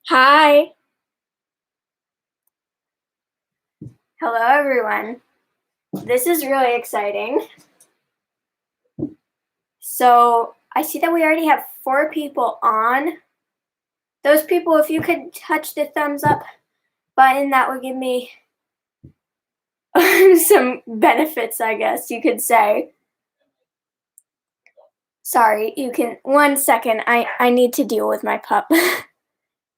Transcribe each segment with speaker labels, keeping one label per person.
Speaker 1: Hi. Hello, everyone. This is really exciting. So I see that we already have 4 people on. Those people, if you could touch the thumbs up button, that would give me some benefits, I guess you could say. Sorry, you can, 1 second, I need to deal with my pup.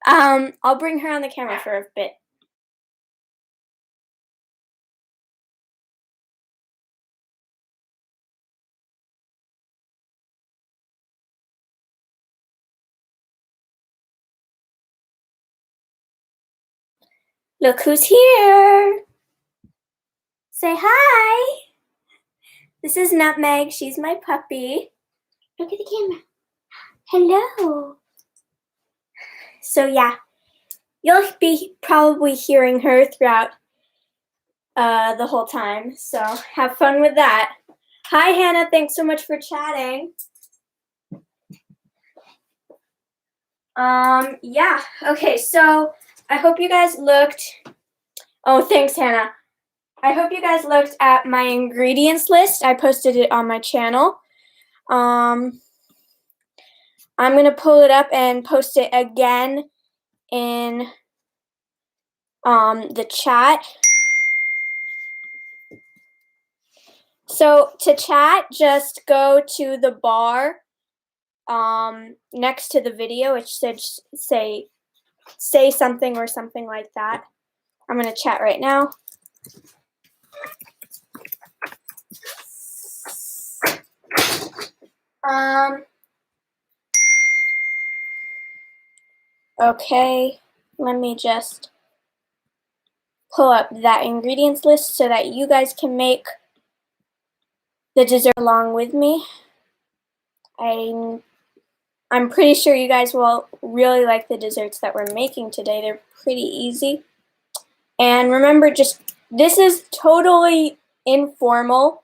Speaker 1: I'll bring her on the camera for a bit. Look who's here. Say hi. This is Nutmeg. She's my puppy. Look at the camera. Hello. So yeah, you'll be probably hearing her throughout the whole time. So have fun with that. Hi, Hannah. Thanks so much for chatting. Yeah. Okay. So I hope you guys looked. Oh, thanks, Hannah. I hope you guys looked at my ingredients list. I posted it on my channel. I'm gonna pull it up and post it again in the chat. So to chat, just go to the bar next to the video. It should say something or something like that. I'm gonna chat right now. Okay, let me just pull up that ingredients list so that you guys can make the dessert along with me. I'm pretty sure you guys will really like the desserts that we're making today. They're pretty easy. And remember, this is totally informal.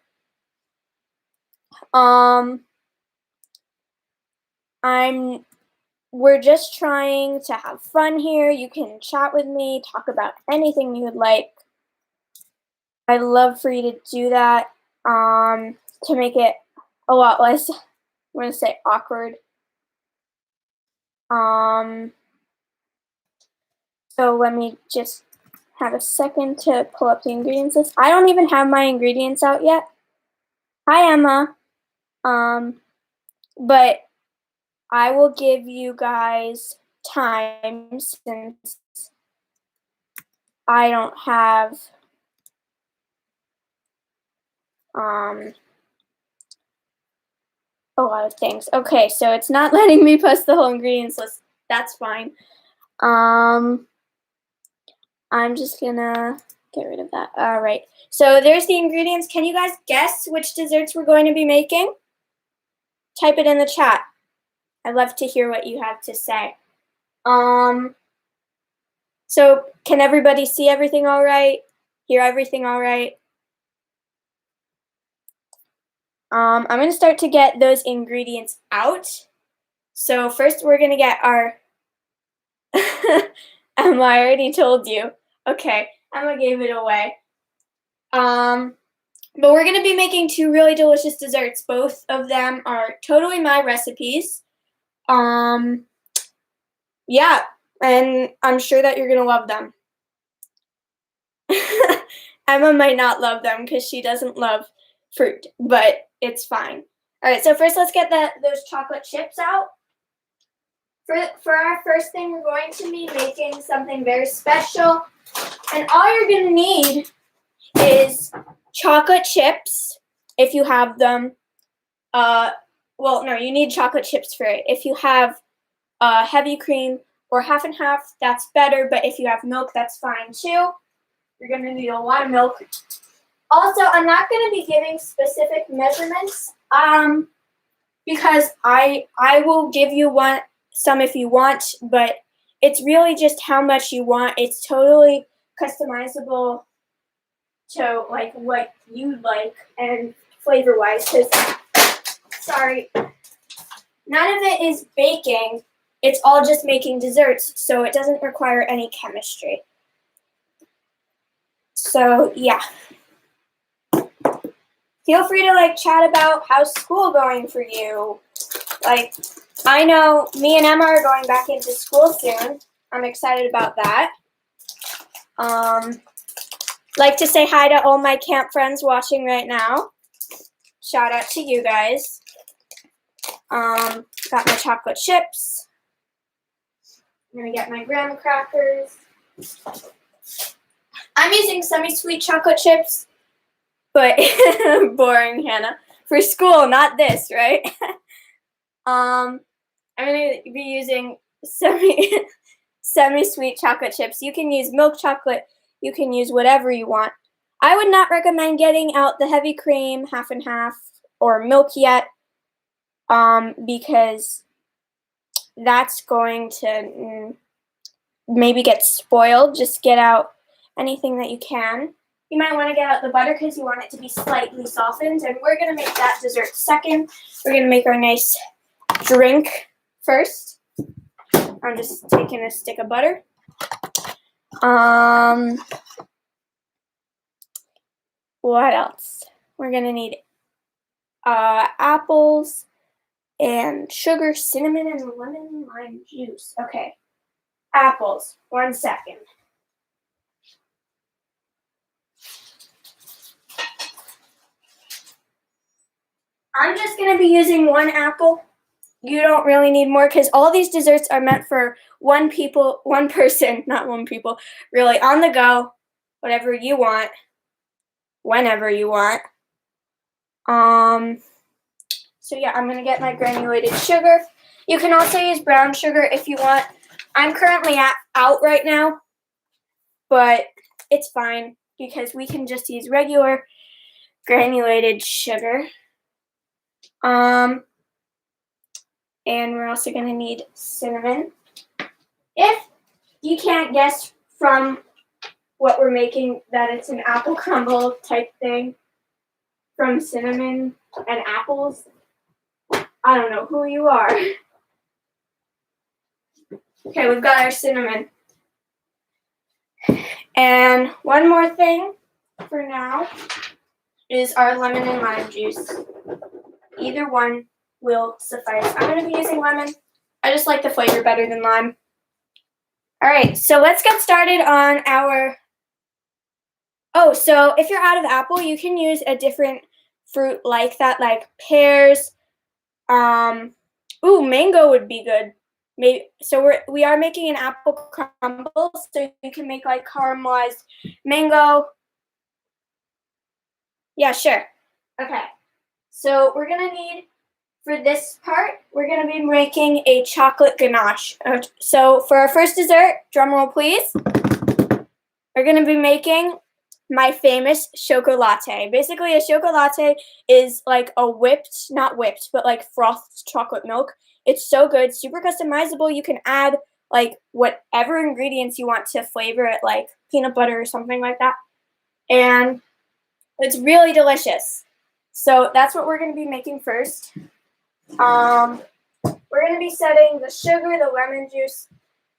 Speaker 1: We're just trying to have fun here. You can chat with me, talk about anything you would like. I'd love for you to do that to make it a lot less, I'm going to say, awkward. So let me just have a second to pull up the ingredients list. I don't even have my ingredients out yet. Hi, Emma. But I will give you guys time since I don't have a lot of things. Okay, so it's not letting me post the whole ingredients list. That's fine. I'm just gonna get rid of that. All right, so there's the ingredients. Can you guys guess which desserts we're going to be making? Type it in the chat. I'd love to hear what you have to say. So can everybody see everything all right? Hear everything all right? I'm going to start to get those ingredients out. So first we're going to get our... Emma, I already told you. Okay, Emma gave it away. But we're going to be making 2 really delicious desserts. Both of them are totally my recipes. Yeah, and I'm sure that you're going to love them. Emma might not love them because she doesn't love fruit, but it's fine. All right, so first let's get those chocolate chips out. For our first thing, we're going to be making something very special. And all you're going to need is chocolate chips, if you have them. Well, no, you need chocolate chips for it. If you have heavy cream or half and half, that's better. But if you have milk, that's fine too. You're going to need a lot of milk. Also, I'm not going to be giving specific measurements because I will give you some if you want, but it's really just how much you want. It's totally customizable to like what you like and flavor-wise. Because, sorry, none of it is baking. it's all just making desserts, so it doesn't require any chemistry. So yeah. Feel free to like chat about how's school going for you. Like, I know me and Emma are going back into school soon. I'm excited about that. Like to say hi to all my camp friends watching right now. Shout out to you guys. Got my chocolate chips. I'm gonna get my graham crackers. I'm using semi-sweet chocolate chips, but boring, Hannah. For school, not this, right? I'm gonna be using semi-sweet chocolate chips. You can use milk chocolate. You can use whatever you want. I would not recommend getting out the heavy cream, half and half, or milk yet, because that's going to maybe get spoiled. Just get out anything that you can. You might want to get out the butter because you want it to be slightly softened, and we're going to make that dessert second. We're going to make our nice drink first. I'm just taking a stick of butter. What else? We're going to need apples and sugar, cinnamon, and lemon lime juice. Okay. Apples. 1 second. I'm just going to be using 1 apple. You don't really need more because all these desserts are meant for one person, not one people, really on the go, whatever you want, whenever you want. So yeah, I'm going to get my granulated sugar. You can also use brown sugar if you want. I'm currently out right now, but it's fine because we can just use regular granulated sugar. And we're also going to need cinnamon. If you can't guess from what we're making that it's an apple crumble type thing from cinnamon and apples, I don't know who you are. Okay, we've got our cinnamon. And one more thing for now is our lemon and lime juice. Either one will suffice. I'm going to be using lemon. I just like the flavor better than lime. All right, so let's get started on our... Oh, so if you're out of apple, you can use a different fruit like that, like pears. Mango would be good. Maybe. So we are making an apple crumble, so you can make like caramelized mango. Yeah, sure. Okay. So we're gonna need, for this part, we're gonna be making a chocolate ganache. So for our first dessert, drum roll please, we're gonna be making my famous Chocolatte. Basically, a Chocolatte is like a not whipped, but like frothed chocolate milk. It's so good, super customizable. You can add like whatever ingredients you want to flavor it, like peanut butter or something like that. And it's really delicious. So that's what we're going to be making first. We're going to be setting the sugar, the lemon juice,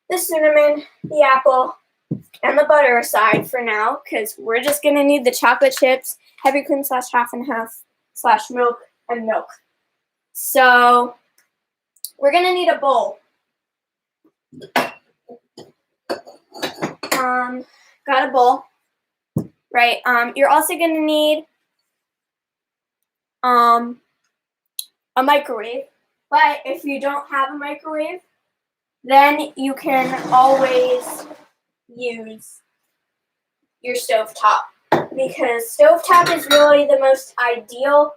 Speaker 1: the cinnamon, the apple, and the butter aside for now, because we're just going to need the chocolate chips, heavy cream / half and half / milk, and milk. So we're going to need a bowl. Got a bowl, right? You're also going to need a microwave, but if you don't have a microwave, then you can always use your stovetop, because stovetop is really the most ideal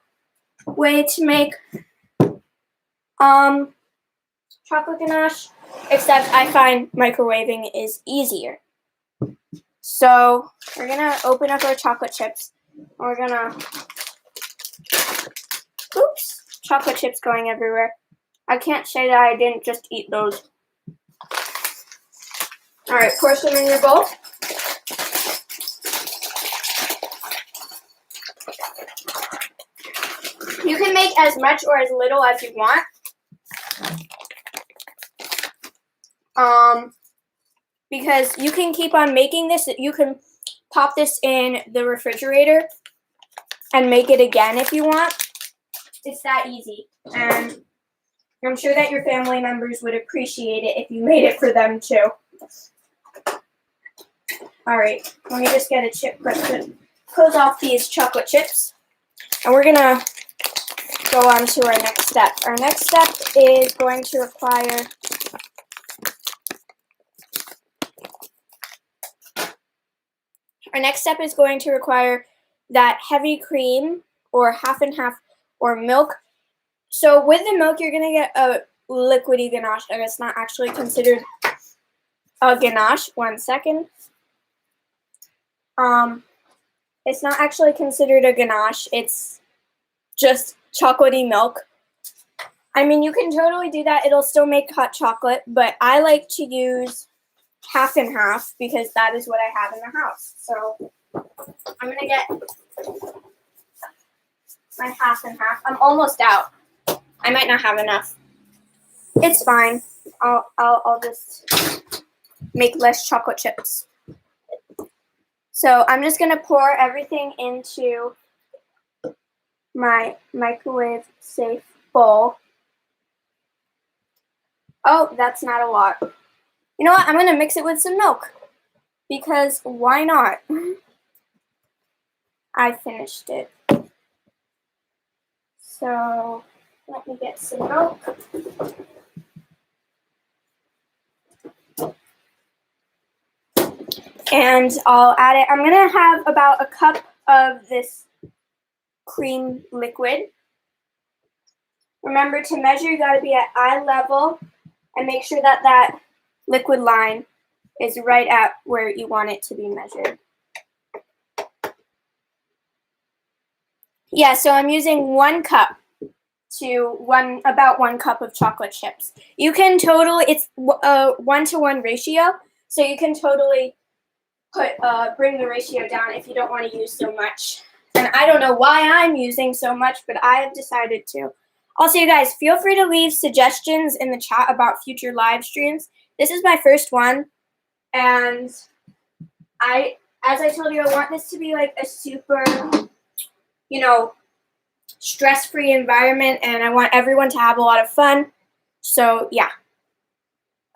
Speaker 1: way to make chocolate ganache, except I find microwaving is easier. So we're gonna open up our chocolate chips. We're gonna, oops, chocolate chips going everywhere. I can't say that I didn't just eat those. All right, pour some in your bowl. You can make as much or as little as you want. Because you can keep on making this. You can pop this in the refrigerator and make it again if you want. It's that easy. And I'm sure that your family members would appreciate it if you made it for them too. All right, let me just get a chip press to close off these chocolate chips. And we're gonna go on to our next step. Our next step is going to require that heavy cream or half and half or milk. So with the milk, you're gonna get a liquidy ganache, and it's not actually considered a ganache. 1 second. It's not actually considered a ganache. It's just chocolatey milk. I mean, you can totally do that. It'll still make hot chocolate, but I like to use half and half because that is what I have in the house. So I'm gonna get my half and half. I'm almost out. I might not have enough. It's fine. I'll just make less chocolate chips. So I'm just gonna pour everything into my microwave safe bowl. Oh, that's not a lot. You know what? I'm gonna mix it with some milk because why not? I finished it. So let me get some milk. And I'll add it. I'm gonna have about a cup of this cream liquid. Remember to measure, you gotta be at eye level and make sure that that liquid line is right at where you want it to be measured. Yeah, so I'm using 1 cup to about 1 cup of chocolate chips. You can totally, it's a 1-to-1 ratio, so you can totally bring the ratio down if you don't want to use so much. And I don't know why I'm using so much, but I have decided to. Also, you guys, feel free to leave suggestions in the chat about future live streams. This is my first one, and as I told you, I want this to be like a super, stress-free environment, and I want everyone to have a lot of fun. So, yeah.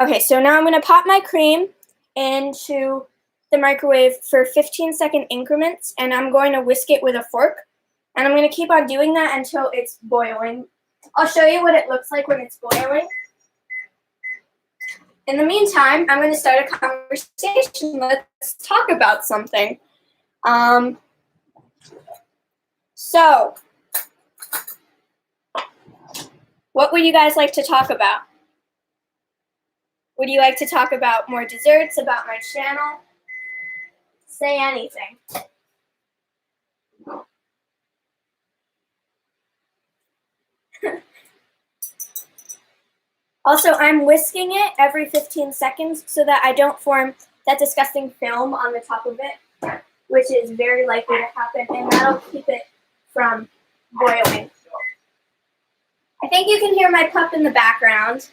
Speaker 1: Okay, so now I'm going to pop my cream into the microwave for 15-second increments, and I'm going to whisk it with a fork. And I'm going to keep on doing that until it's boiling. I'll show you what it looks like when it's boiling. In the meantime, I'm going to start a conversation. Let's talk about something. So, what would you guys like to talk about? Would you like to talk about more desserts, about my channel? Say anything. Also, I'm whisking it every 15 seconds so that I don't form that disgusting film on the top of it, which is very likely to happen, and that'll keep it from boiling. I think you can hear my pup in the background.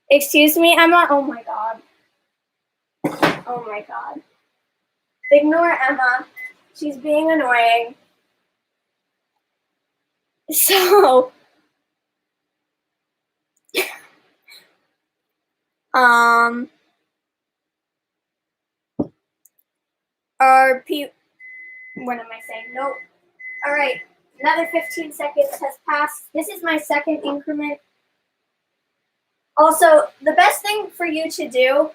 Speaker 1: Excuse me, Emma? Oh my god. Oh my god. Ignore Emma. She's being annoying. So, what am I saying? Nope. All right, another 15 seconds has passed. This is my second increment. Also, the best thing for you to do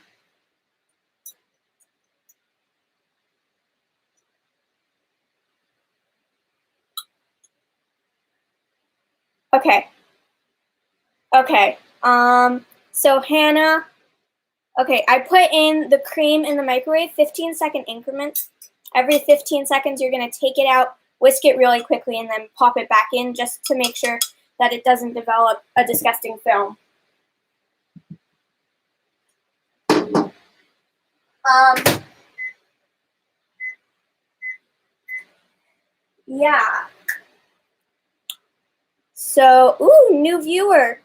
Speaker 1: Okay. So Hannah, I put in the cream in the microwave, 15-second increments. Every 15 seconds, you're going to take it out, whisk it really quickly, and then pop it back in just to make sure that it doesn't develop a disgusting film. Yeah. So, ooh, new viewer.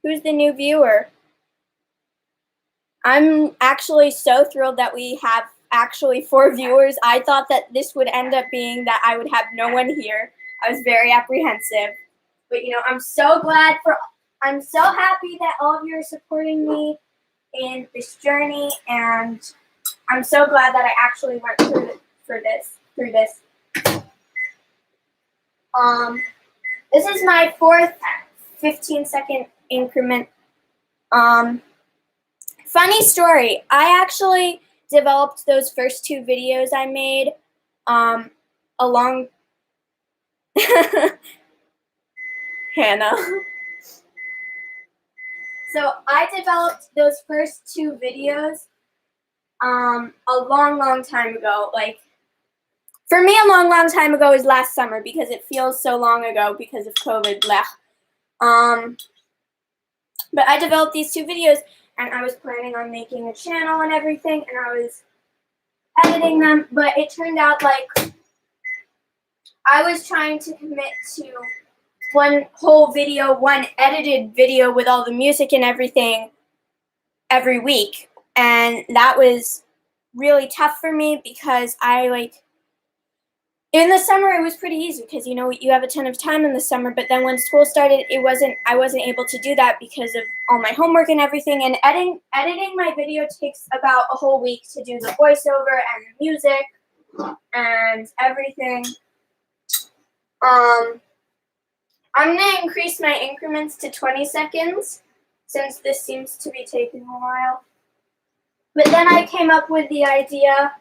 Speaker 1: Who's the new viewer? I'm actually so thrilled that we have actually 4 viewers. I thought that this would end up being that I would have no one here. I was very apprehensive. But I'm so happy that all of you are supporting me in this journey, and I'm so glad that I actually went through this. This is my 4th 15-second increment. Funny story, I actually developed those first 2 videos I made along Hannah. So I developed those first 2 videos a long time ago. Like, for me, a long time ago is last summer because it feels so long ago because of COVID. But I developed these 2 videos, and I was planning on making a channel and everything, and I was editing them, but it turned out like I was trying to commit to one whole video, one edited video with all the music and everything every week, and that was really tough for me because in the summer it was pretty easy because you have a ton of time in the summer, but then when school started I wasn't able to do that because of all my homework and everything, and editing my video takes about a whole week to do the voiceover and the music and everything. I'm gonna increase my increments to 20 seconds since this seems to be taking a while. But then I came up with the idea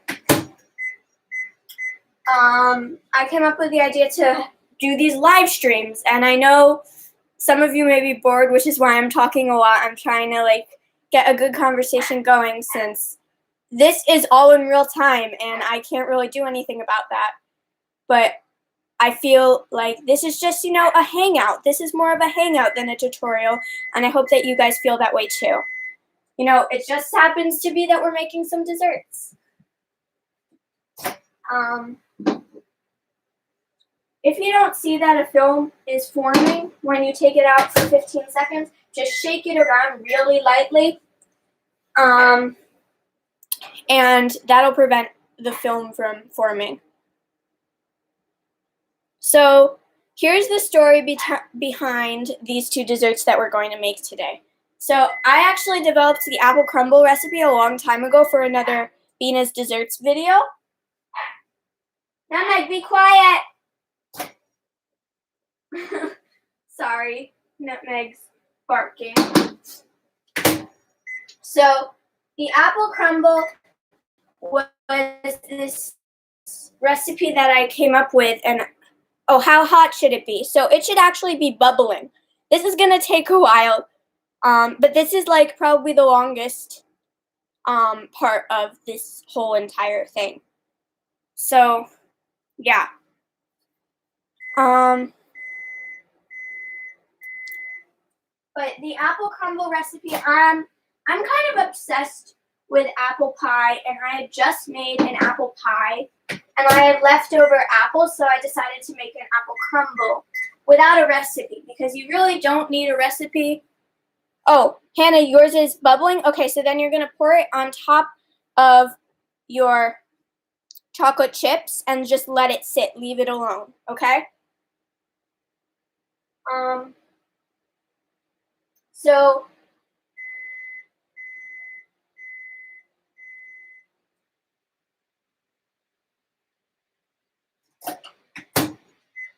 Speaker 1: to do these live streams, and I know some of you may be bored, which is why I'm talking a lot. I'm trying to get a good conversation going since this is all in real time and I can't really do anything about that. But I feel like this is just, a hangout. This is more of a hangout than a tutorial, and I hope that you guys feel that way too. It just happens to be that we're making some desserts. If you don't see that a film is forming when you take it out for 15 seconds, just shake it around really lightly, and that'll prevent the film from forming. So here's the story behind these 2 desserts that we're going to make today. So I actually developed the apple crumble recipe a long time ago for another Bina's Desserts video. Nutmeg, be quiet! Sorry, Nutmeg's barking. So the apple crumble was this recipe that I came up with, and oh, how hot should it be? So it should actually be bubbling. This is gonna take a while, but this is probably the longest part of this whole entire thing. So yeah. But the apple crumble recipe, I'm kind of obsessed with apple pie, and I had just made an apple pie, and I had leftover apples, so I decided to make an apple crumble without a recipe, because you really don't need a recipe. Oh, Hannah, yours is bubbling? Okay, so then you're going to pour it on top of your chocolate chips and just let it sit. Leave it alone, okay?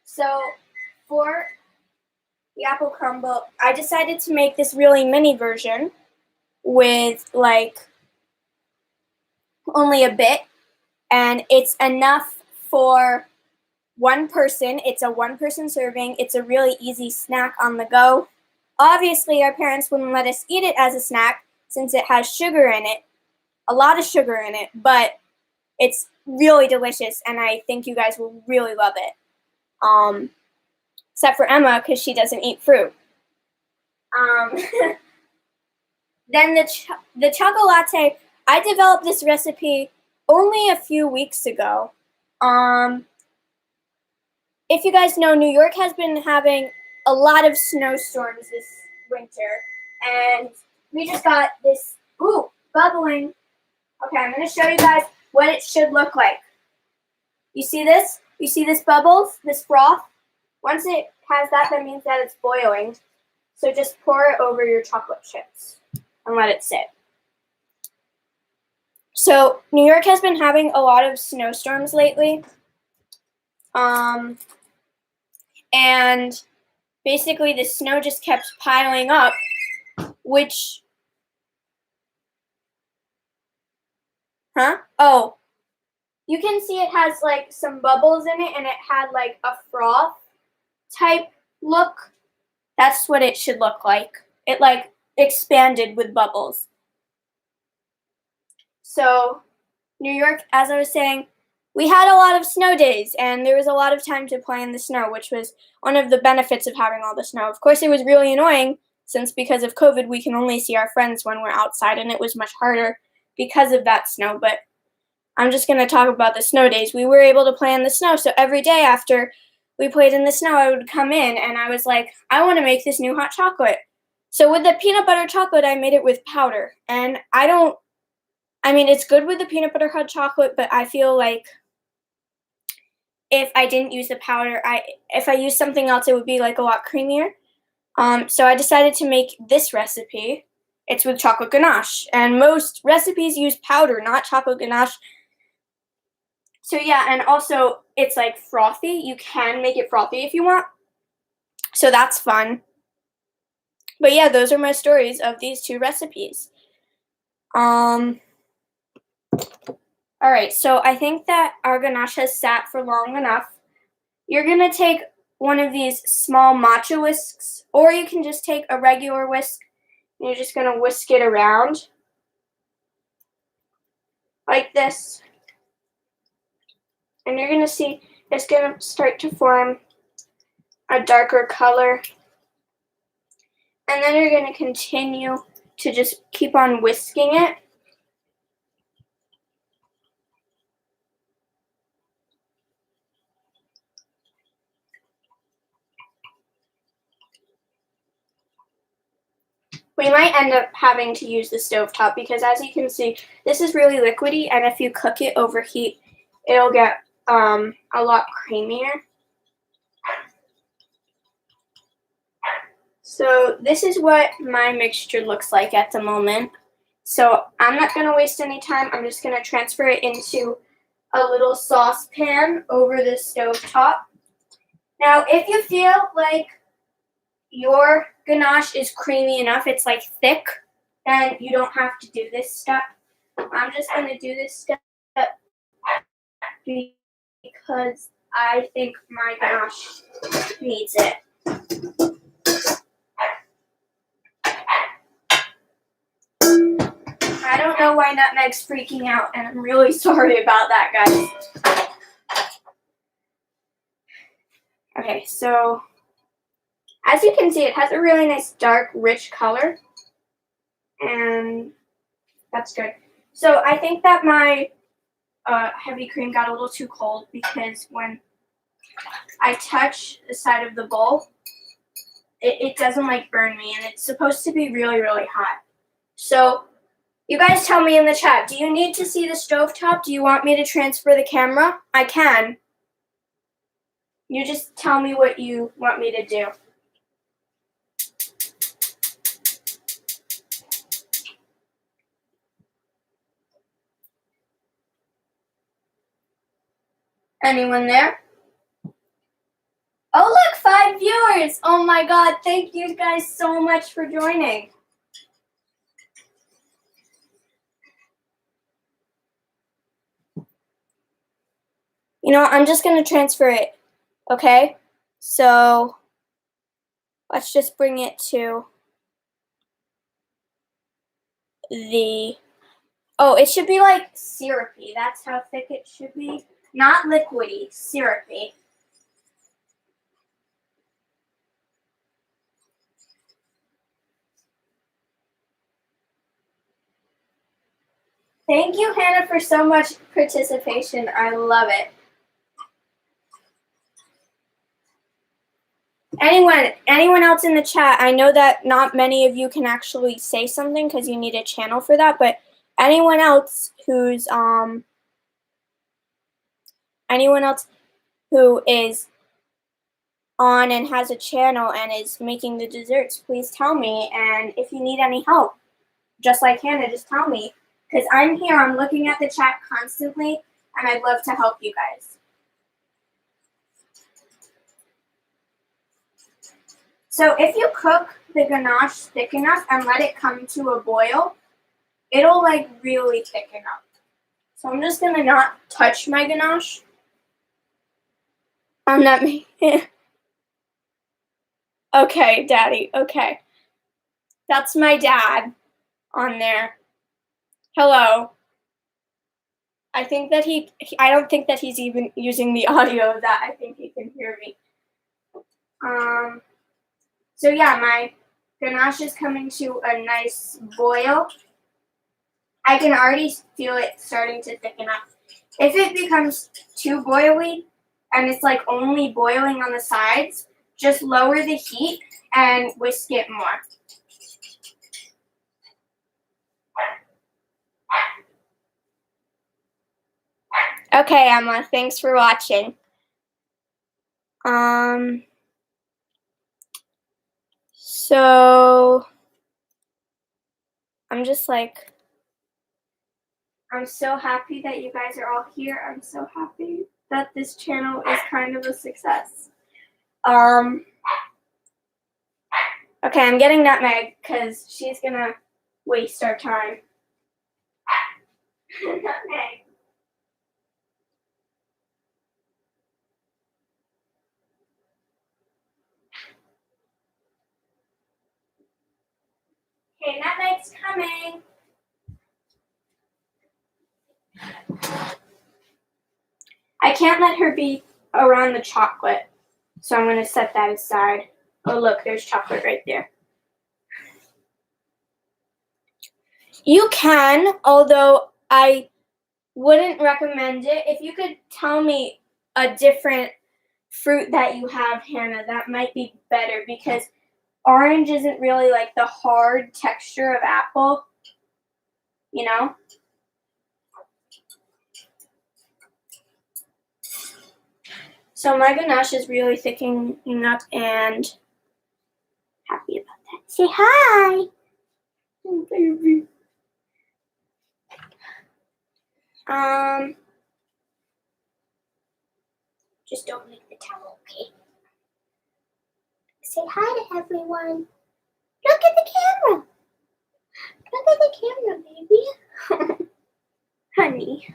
Speaker 1: So for the apple crumble, I decided to make this really mini version with only a bit, and it's enough for 1 person. It's a 1-person serving. It's a really easy snack on the go. Obviously, our parents wouldn't let us eat it as a snack since it has sugar in it, a lot of sugar in it, but it's really delicious, and I think you guys will really love it. Except for Emma, because she doesn't eat fruit. Then the Chocolatte, I developed this recipe only a few weeks ago. If you guys know, New York has been having a lot of snowstorms this winter, and we just got this. Ooh, bubbling. Okay, I'm going to show you guys what it should look like. You see this? You see this bubbles, this froth? Once it has that, that means that it's boiling. So just pour it over your chocolate chips and let it sit. So New York has been having a lot of snowstorms lately. And basically the snow just kept piling up, which... Oh, you can see it has like some bubbles in it and it had like a froth type look. That's what it should look like. It like expanded with bubbles. So New York, as I was saying, we had a lot of snow days and there was a lot of time to play in the snow, which was one of the benefits of having all the snow. Of course, it was really annoying since because of COVID, we can only see our friends when we're outside and it was much harder because of that snow. But I'm just going to talk about the snow days. We were able to play in the snow. So every day after we played in the snow, I would come in and I was like, I want to make this new hot chocolate. So with the peanut butter chocolate, I made it with powder. And I mean, it's good with the peanut butter hot chocolate, but I feel like if I didn't use the powder, if I used something else, it would be like a lot creamier. So I decided to make this recipe. It's with chocolate ganache. And most recipes use powder, not chocolate ganache. So yeah, and also it's like frothy. You can make it frothy if you want. So that's fun. But yeah, those are my stories of these two recipes. Alright, so I think that our ganache has sat for long enough. You're going to take one of these small matcha whisks, or you can just take a regular whisk, and you're just going to whisk it around like this. And you're going to see it's going to start to form a darker color. And then you're going to continue to just keep on whisking it. We might end up having to use the stovetop because, as you can see, this is really liquidy, and if you cook it over heat, it'll get a lot creamier. So this is what my mixture looks like at the moment. So I'm not going to waste any time. I'm just going to transfer it into a little saucepan over the stovetop. Now, if you feel like your ganache is creamy enough, it's like thick, then you don't have to do this step. I'm just going to do this step because I think my ganache needs it. I don't know why Nutmeg's freaking out, and I'm really sorry about that, guys. Okay, so as you can see, it has a really nice dark, rich color, and that's good. So I think that my heavy cream got a little too cold because when I touch the side of the bowl, it doesn't like burn me, and it's supposed to be really, really hot. So you guys tell me in the chat, do you need to see the stovetop? Do you want me to transfer the camera? I can. You just tell me what you want me to do. Anyone there? Oh, look, 5 viewers. Oh my God, thank you guys so much for joining. You know, I'm just going to transfer it, okay? So let's just bring it to the... Oh, it should be like syrupy. That's how thick it should be. Not liquidy, syrupy. Thank you, Hannah, for so much participation. I love it. Anyone else in the chat? I know that not many of you can actually say something because you need a channel for that, but anyone else who is on and has a channel and is making the desserts, please tell me. And if you need any help, just like Hannah, just tell me. Because I'm here, I'm looking at the chat constantly, and I'd love to help you guys. So if you cook the ganache thick enough and let it come to a boil, it'll like really thicken up. So I'm just gonna not touch my ganache. I'm not making. Okay, Daddy. Okay, that's my dad on there. Hello. I think that I don't think that he's even using the audio of that. I think he can hear me. So yeah, my ganache is coming to a nice boil. I can already feel it starting to thicken up. If it becomes too boily and it's like only boiling on the sides, just lower the heat and whisk it more. Okay, Emma, thanks for watching. So I'm just like, I'm so happy that you guys are all here. I'm so happy that this channel is kind of a success. Okay, I'm getting Nutmeg because she's gonna waste our time. Nutmeg. Okay, Nutmeg's coming. I can't let her be around the chocolate, so I'm going to set that aside. Oh, look, there's chocolate right there. You can, although I wouldn't recommend it. If you could tell me a different fruit that you have, Hannah, that might be better, because orange isn't really like the hard texture of apple, you know? So my ganache is really thickening up and happy about that. Say hi! Oh, baby. Just don't make the towel, okay? Say hi to everyone. Look at the camera. Look at the camera, baby. Honey.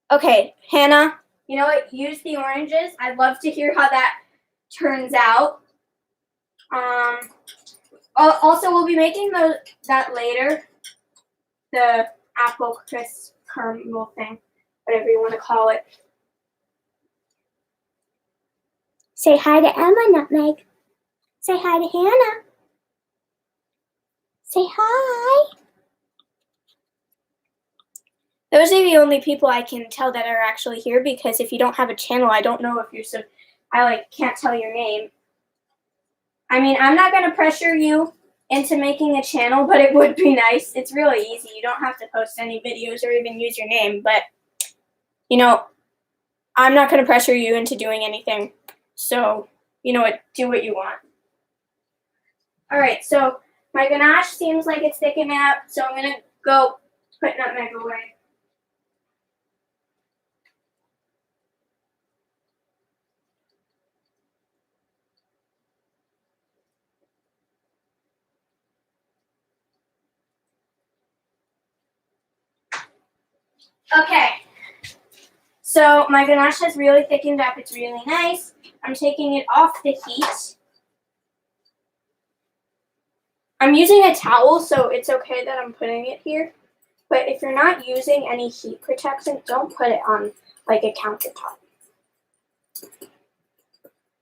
Speaker 1: Okay, Hannah, you know what? Use the oranges. I'd love to hear how that turns out. Also, we'll be making that later. The apple crisp caramel thing, whatever you want to call it. Say hi to Emma, Nutmeg. Say hi to Hannah. Say hi. Those are the only people I can tell that are actually here, because if you don't have a channel, I don't know if you're I can't tell your name. I mean, I'm not going to pressure you into making a channel, but it would be nice. It's really easy. You don't have to post any videos or even use your name, but, you know, I'm not going to pressure you into doing anything. So, you know what, do what you want. All right, so my ganache seems like it's thickening up, so I'm going to go put Nutmeg away. Okay, so my ganache has really thickened up. It's really nice. I'm taking it off the heat. I'm using a towel, so it's okay that I'm putting it here. But if you're not using any heat protectant, don't put it on like a countertop.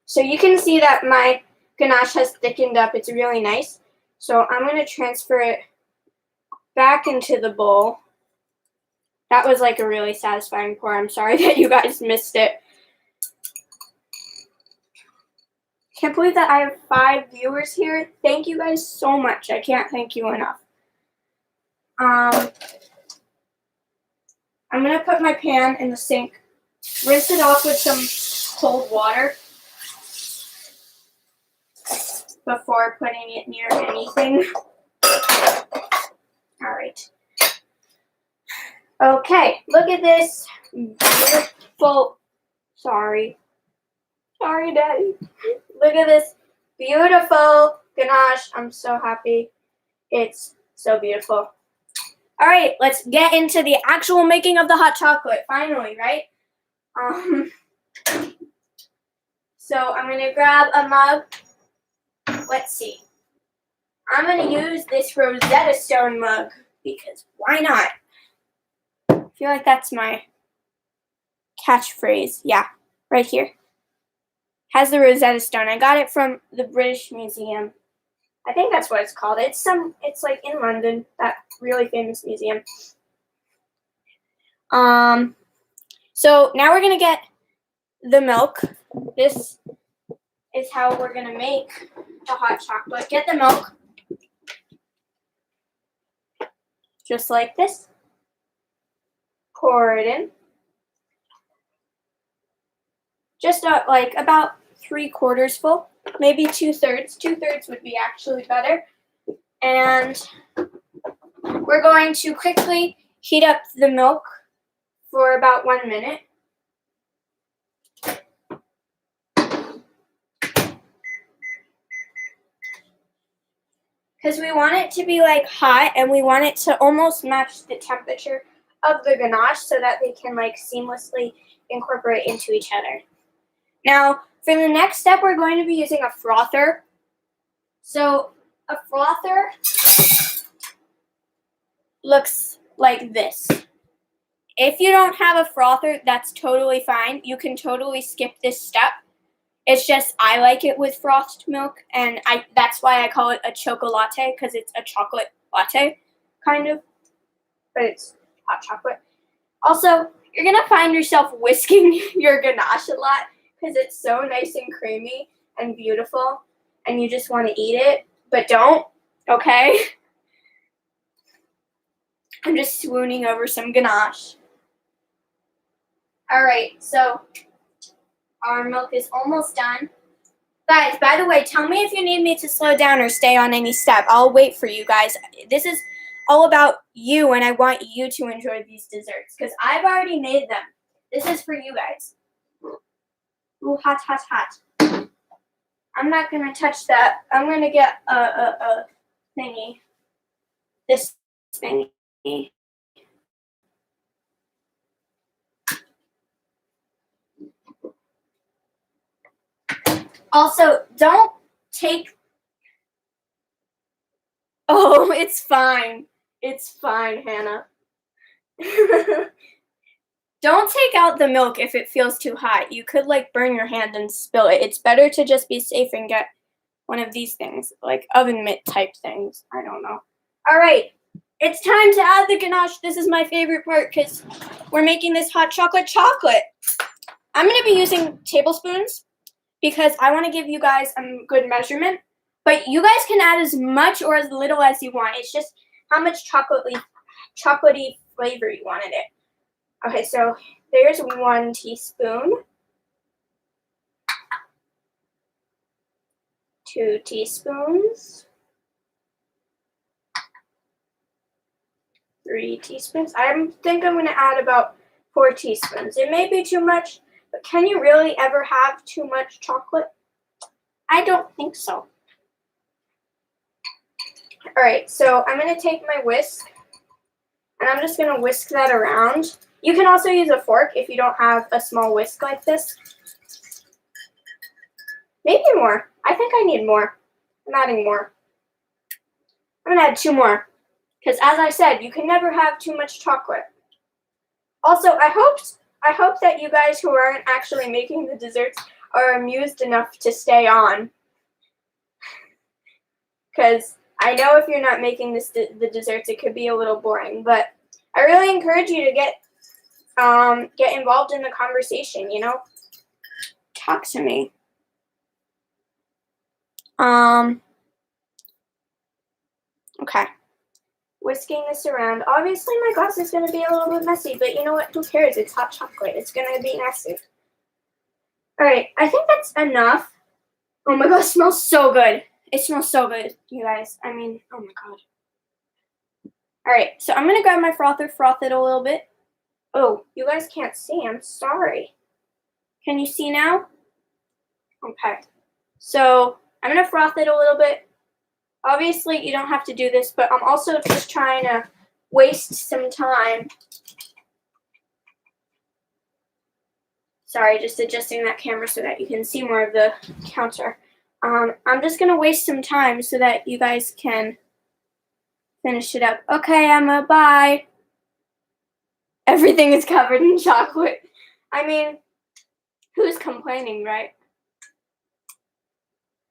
Speaker 1: So you can see that my ganache has thickened up. It's really nice. So I'm going to transfer it back into the bowl. That was like a really satisfying pour. I'm sorry that you guys missed it. can't believe that I have 5 viewers here. Thank you guys so much. I can't thank you enough. I'm going to put my pan in the sink, rinse it off with some cold water before putting it near anything. All right. Okay, look at this beautiful, sorry, Daddy. Look at this beautiful ganache. I'm so happy. It's so beautiful. All right, let's get into the actual making of the hot chocolate, finally, right? So I'm going to grab a mug. Let's see. I'm going to use this Rosetta Stone mug because why not? I feel like that's my catchphrase. Yeah, right here. Has the Rosetta Stone. I got it from the British Museum. I think that's what it's called. It's like in London, that really famous museum. So now we're gonna get the milk. This is how we're gonna make the hot chocolate. Get the milk. Just like this. Pour it in. Just like about 3/4 full, maybe 2/3. 2/3 would be actually better. And we're going to quickly heat up the milk for about 1 minute. Because we want it to be like hot and we want it to almost match the temperature of the ganache so that they can like seamlessly incorporate into each other. Now, for the next step, we're going to be using a frother. So a frother looks like this. If you don't have a frother, that's totally fine. You can totally skip this step. It's just I like it with frothed milk, and that's why I call it a Chocolatte, because it's a chocolate latte, kind of, but it's hot chocolate. Also, you're going to find yourself whisking your ganache a lot because it's so nice and creamy and beautiful, and you just want to eat it, but don't, okay? I'm just swooning over some ganache. All right, so our milk is almost done. Guys, by the way, tell me if you need me to slow down or stay on any step. I'll wait for you guys. This is all about you, and I want you to enjoy these desserts because I've already made them. This is for you guys. Ooh, hot, hot, hot. I'm not going to touch that. I'm going to get a thingy. This thingy. Also, don't take... Oh, it's fine. It's fine, Hannah. Don't take out the milk if it feels too hot. You could, like, burn your hand and spill it. It's better to just be safe and get one of these things, like oven mitt type things. I don't know. All right. It's time to add the ganache. This is my favorite part because we're making this hot chocolate. I'm going to be using tablespoons because I want to give you guys a good measurement. But you guys can add as much or as little as you want. It's just how much chocolatey flavor you want in it. Okay, so there's 1 teaspoon. 2 teaspoons. 3 teaspoons. I think I'm going to add about 4 teaspoons. It may be too much, but can you really ever have too much chocolate? I don't think so. All right, so I'm going to take my whisk, and I'm just going to whisk that around. You can also use a fork if you don't have a small whisk like this. Maybe more. I think I need more. I'm adding more. I'm going to add 2 more. Because as I said, you can never have too much chocolate. Also, I hope that you guys who aren't actually making the desserts are amused enough to stay on. Because I know if you're not making the desserts, it could be a little boring. But I really encourage you to get involved in the conversation, you know? Talk to me. Okay. Whisking this around. Obviously, my glass is going to be a little bit messy, but you know what? Who cares? It's hot chocolate. It's going to be messy. All right, I think that's enough. Oh my god, it smells so good. It smells so good, you guys. I mean, oh my god. All right, so I'm going to grab my frother, froth it a little bit. Oh, you guys can't see. I'm sorry. Can you see now? Okay. So I'm going to froth it a little bit. Obviously, you don't have to do this, but I'm also just trying to waste some time. Sorry, just adjusting that camera so that you can see more of the counter. I'm just going to waste some time so that you guys can finish it up. Okay, Emma, bye. Everything is covered in chocolate. I mean, who's complaining, right?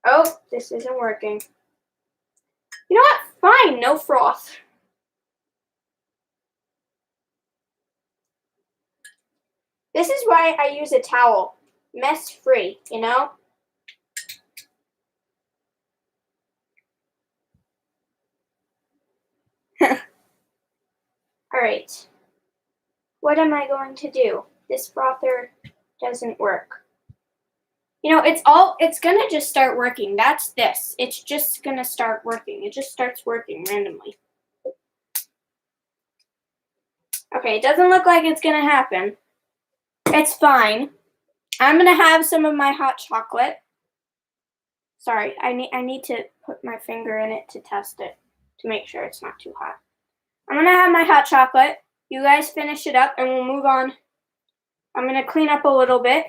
Speaker 1: Oh, this isn't working. You know what? Fine, no froth. This is why I use a towel. Mess-free, you know? Alright. What am I going to do? This frother doesn't work. You know, it's gonna just start working. That's this. It's just gonna start working. It just starts working randomly. Okay, it doesn't look like it's gonna happen. It's fine. I'm gonna have some of my hot chocolate. Sorry, I need to put my finger in it to test it to make sure it's not too hot. I'm gonna have my hot chocolate. You guys finish it up and we'll move on. I'm gonna clean up a little bit.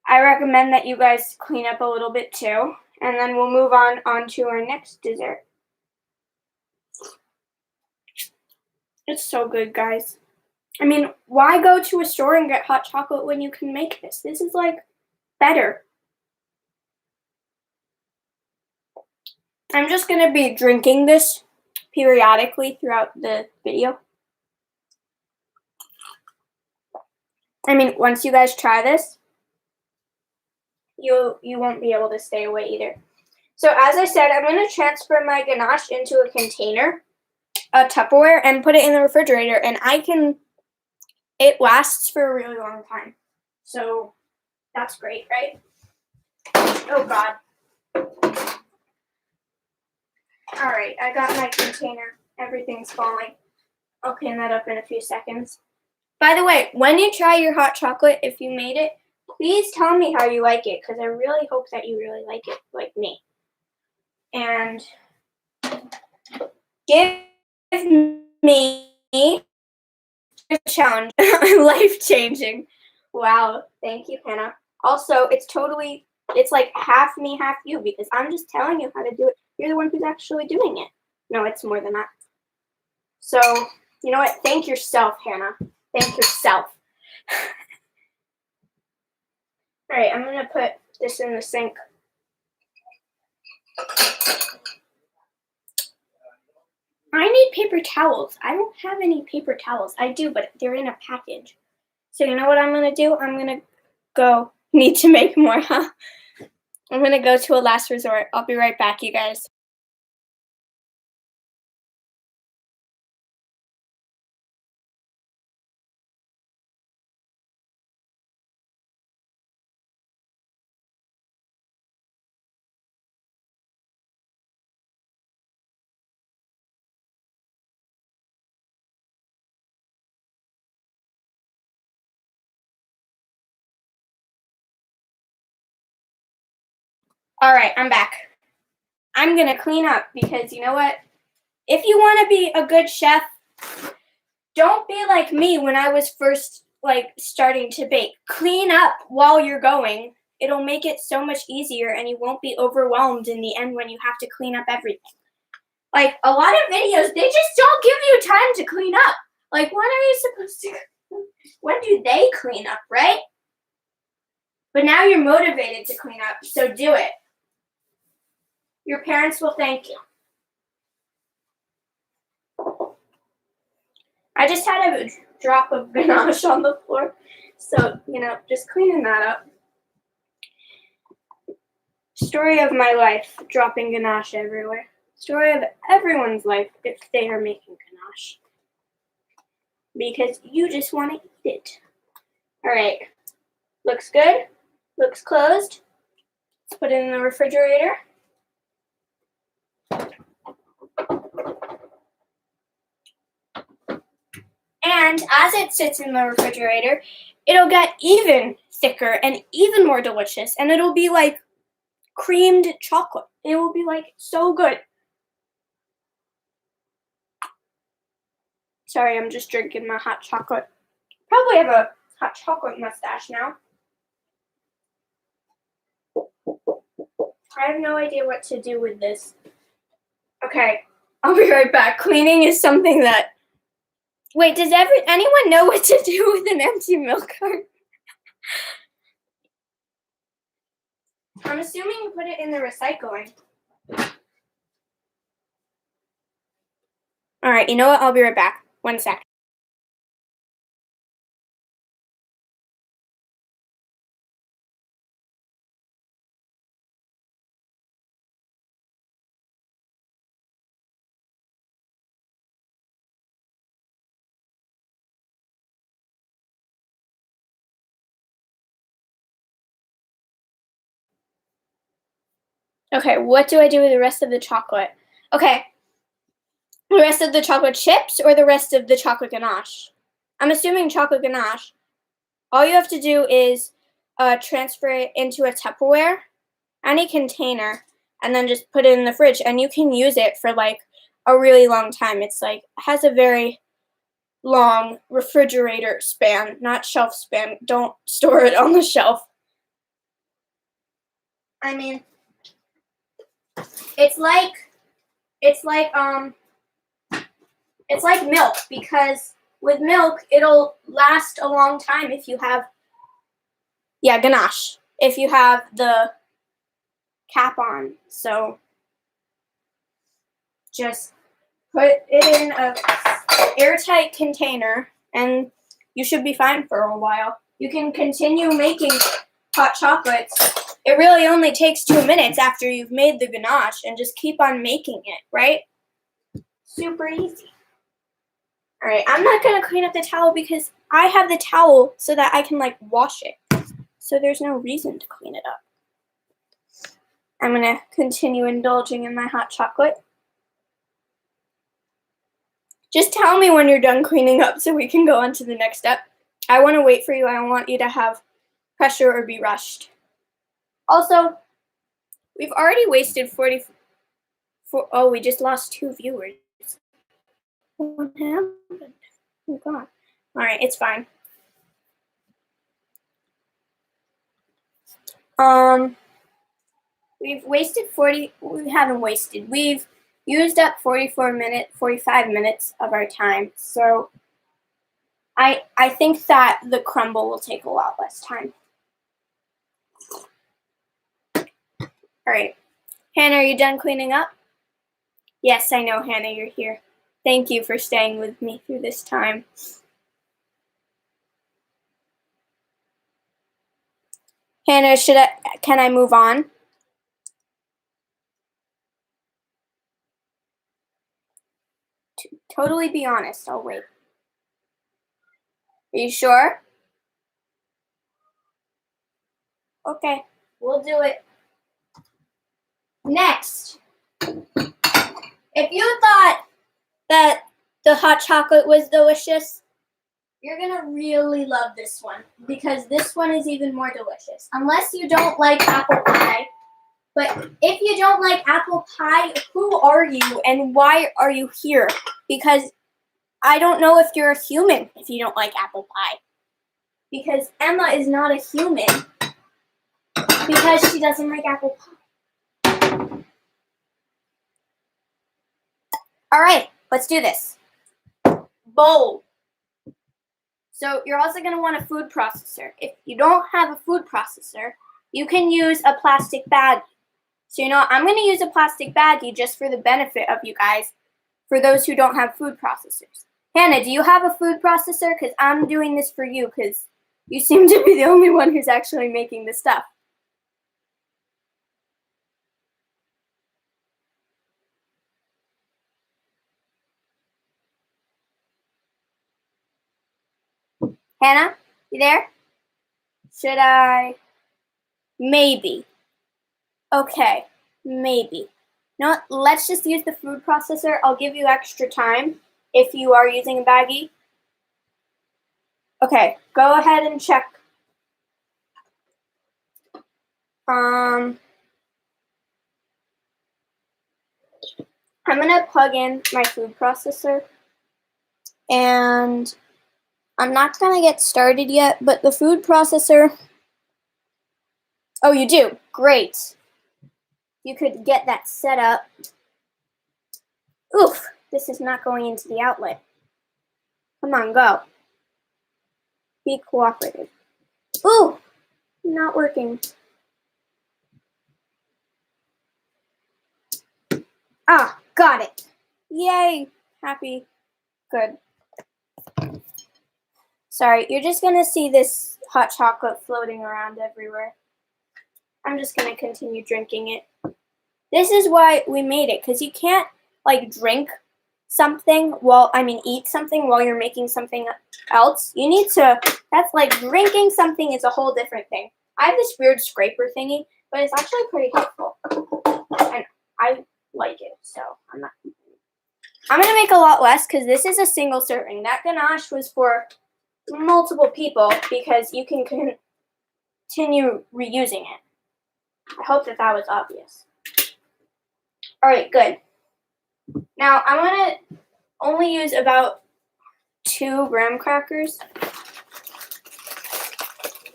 Speaker 1: I recommend that you guys clean up a little bit too. And then we'll move on to our next dessert. It's so good, guys. I mean, why go to a store and get hot chocolate when you can make this? This is like better. I'm just gonna be drinking this periodically throughout the video. I mean, once you guys try this, you won't be able to stay away either. So as I said, I'm going to transfer my ganache into a container, a Tupperware, and put it in the refrigerator. And it lasts for a really long time. So that's great, right? Oh, God. All right, I got my container. Everything's falling. I'll clean that up in a few seconds. By the way, when you try your hot chocolate, if you made it, please tell me how you like it, because I really hope that you really like it, like me. And give me a challenge. Life-changing. Wow, thank you, Hannah. Also, it's like half me, half you, because I'm just telling you how to do it. You're the one who's actually doing it. No, it's more than that. So, you know what? Thank yourself, Hannah. Thank yourself. All right, I'm going to put this in the sink. I need paper towels. I don't have any paper towels. I do, but they're in a package. So you know what I'm going to do? I'm going to go. Need to make more, huh? I'm going to go to a last resort. I'll be right back, you guys. All right, I'm back. I'm going to clean up because you know what? If you want to be a good chef, don't be like me when I was first starting to bake. Clean up while you're going. It'll make it so much easier and you won't be overwhelmed in the end when you have to clean up everything. Like a lot of videos, they just don't give you time to clean up. Like when are you supposed to, when do they clean up, right? But now you're motivated to clean up, so do it. Your parents will thank you. I just had a drop of ganache on the floor, so, just cleaning that up. Story of my life, dropping ganache everywhere. Story of everyone's life if they are making ganache. Because you just want to eat it. Alright. Looks good. Looks closed. Let's put it in the refrigerator. And as it sits in the refrigerator, it'll get even thicker and even more delicious. And it'll be like creamed chocolate. It will be like so good. Sorry, I'm just drinking my hot chocolate. Probably have a hot chocolate mustache now. I have no idea what to do with this. Okay, I'll be right back. Cleaning is something that... Wait, does anyone know what to do with an empty milk carton? I'm assuming you put it in the recycling. All right, you know what? I'll be right back. 1 sec. Okay, what do I do with the rest of the chocolate? Okay, the rest of the chocolate chips or the rest of the chocolate ganache? I'm assuming chocolate ganache. All you have to do is transfer it into a Tupperware, any container, and then just put it in the fridge. And you can use it for like a really long time. It's like, has a very long refrigerator span, not shelf span. Don't store it on the shelf. I mean, it's like milk, because with milk it'll last a long time if you have ganache, if you have the cap on. So just put it in a airtight container and you should be fine for a while. You can continue making hot chocolates. It really only takes 2 minutes after you've made the ganache, and just keep on making it, right? Super easy. All right, I'm not going to clean up the towel because I have the towel so that I can like wash it. So there's no reason to clean it up. I'm going to continue indulging in my hot chocolate. Just tell me when you're done cleaning up so we can go on to the next step. I want to wait for you. I don't want you to have pressure or be rushed. Also, we've already wasted 44. Oh, we just lost 2 viewers. What happened? Oh, God. All right, it's fine. We've wasted 40. We haven't wasted. We've used up 45 minutes of our time. So I think that the crumble will take a lot less time. All right. Hannah, are you done cleaning up? Yes, I know, Hannah, you're here. Thank you for staying with me through this time. Hannah, can I move on? To totally be honest, I'll wait. Are you sure? Okay, we'll do it. Next, if you thought that the hot chocolate was delicious, you're going to really love this one, because this one is even more delicious. Unless you don't like apple pie. But if you don't like apple pie, who are you and why are you here? Because I don't know if you're a human if you don't like apple pie. Because Emma is not a human because she doesn't like apple pie. All right, let's do this. Bowl. So you're also going to want a food processor. If you don't have a food processor, you can use a plastic baggie. So I'm going to use a plastic baggie just for the benefit of you guys, for those who don't have food processors. Hannah, do you have a food processor? Because I'm doing this for you, because you seem to be the only one who's actually making the stuff. Hannah, you there? Should I? Maybe. Okay, maybe. You know what? Let's just use the food processor. I'll give you extra time if you are using a baggie. Okay, go ahead and check. I'm gonna plug in my food processor, and I'm not gonna get started yet, but the food processor. Oh, you do? Great. You could get that set up. Oof, this is not going into the outlet. Come on, go. Be cooperative. Ooh, not working. Ah, got it. Yay, happy. Good. Sorry, you're just gonna see this hot chocolate floating around everywhere. I'm just gonna continue drinking it. This is why we made it, because you can't like drink something eat something while you're making something else. You need to, that's like drinking something is a whole different thing. I have this weird scraper thingy, but it's actually pretty helpful. And I like it, so I'm gonna make a lot less because this is a single serving. That ganache was for multiple people because you can continue reusing it. I hope that was obvious. All right, good. Now I'm gonna only use about 2 graham crackers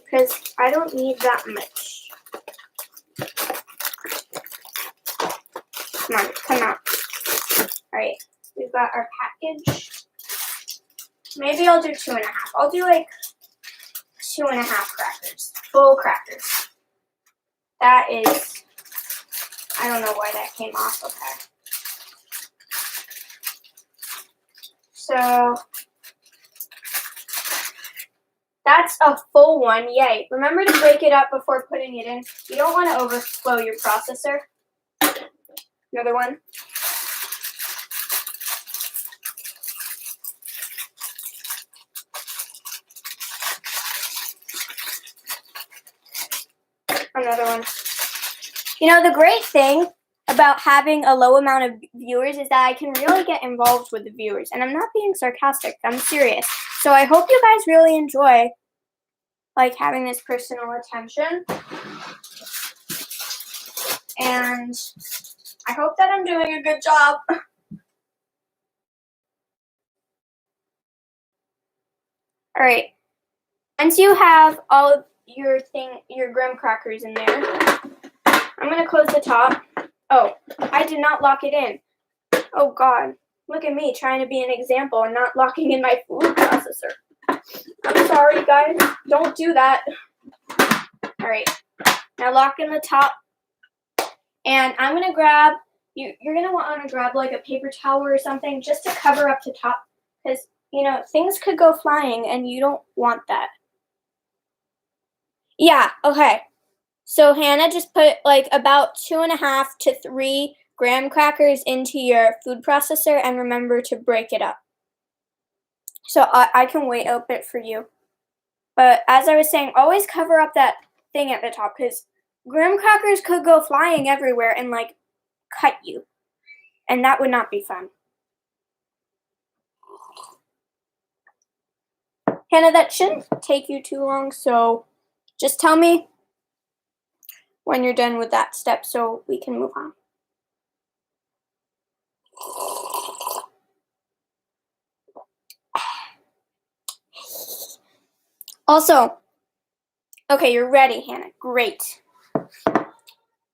Speaker 1: because I don't need that much. Come on. All right, we've got our package. Maybe I'll do 2.5. I'll do like 2.5 crackers, full crackers. That is, I don't know why that came off. Okay. So that's a full one. Yay. Remember to break it up before putting it in. You don't want to overflow your processor. Another one. Another one. You know, the great thing about having a low amount of viewers is that I can really get involved with the viewers. And I'm not being sarcastic. I'm serious. So I hope you guys really enjoy like having this personal attention. And I hope that I'm doing a good job. All right. Once you have all of your graham crackers in there, I'm going to close the top. Oh, I did not lock it in. Oh, God. Look at me trying to be an example and not locking in my food processor. I'm sorry, guys. Don't do that. All right. Now lock in the top. And I'm going to grab, you're going to want to grab like a paper towel or something just to cover up the top. Because, you know, things could go flying and you don't want that. Yeah, okay. So Hannah just put like about 2.5 to 3 graham crackers into your food processor and remember to break it up. So I can wait a bit for you. But as I was saying, always cover up that thing at the top because graham crackers could go flying everywhere and like cut you. And that would not be fun. Hannah, that shouldn't take you too long, so just tell me when you're done with that step so we can move on. Also, okay, you're ready, Hannah. Great.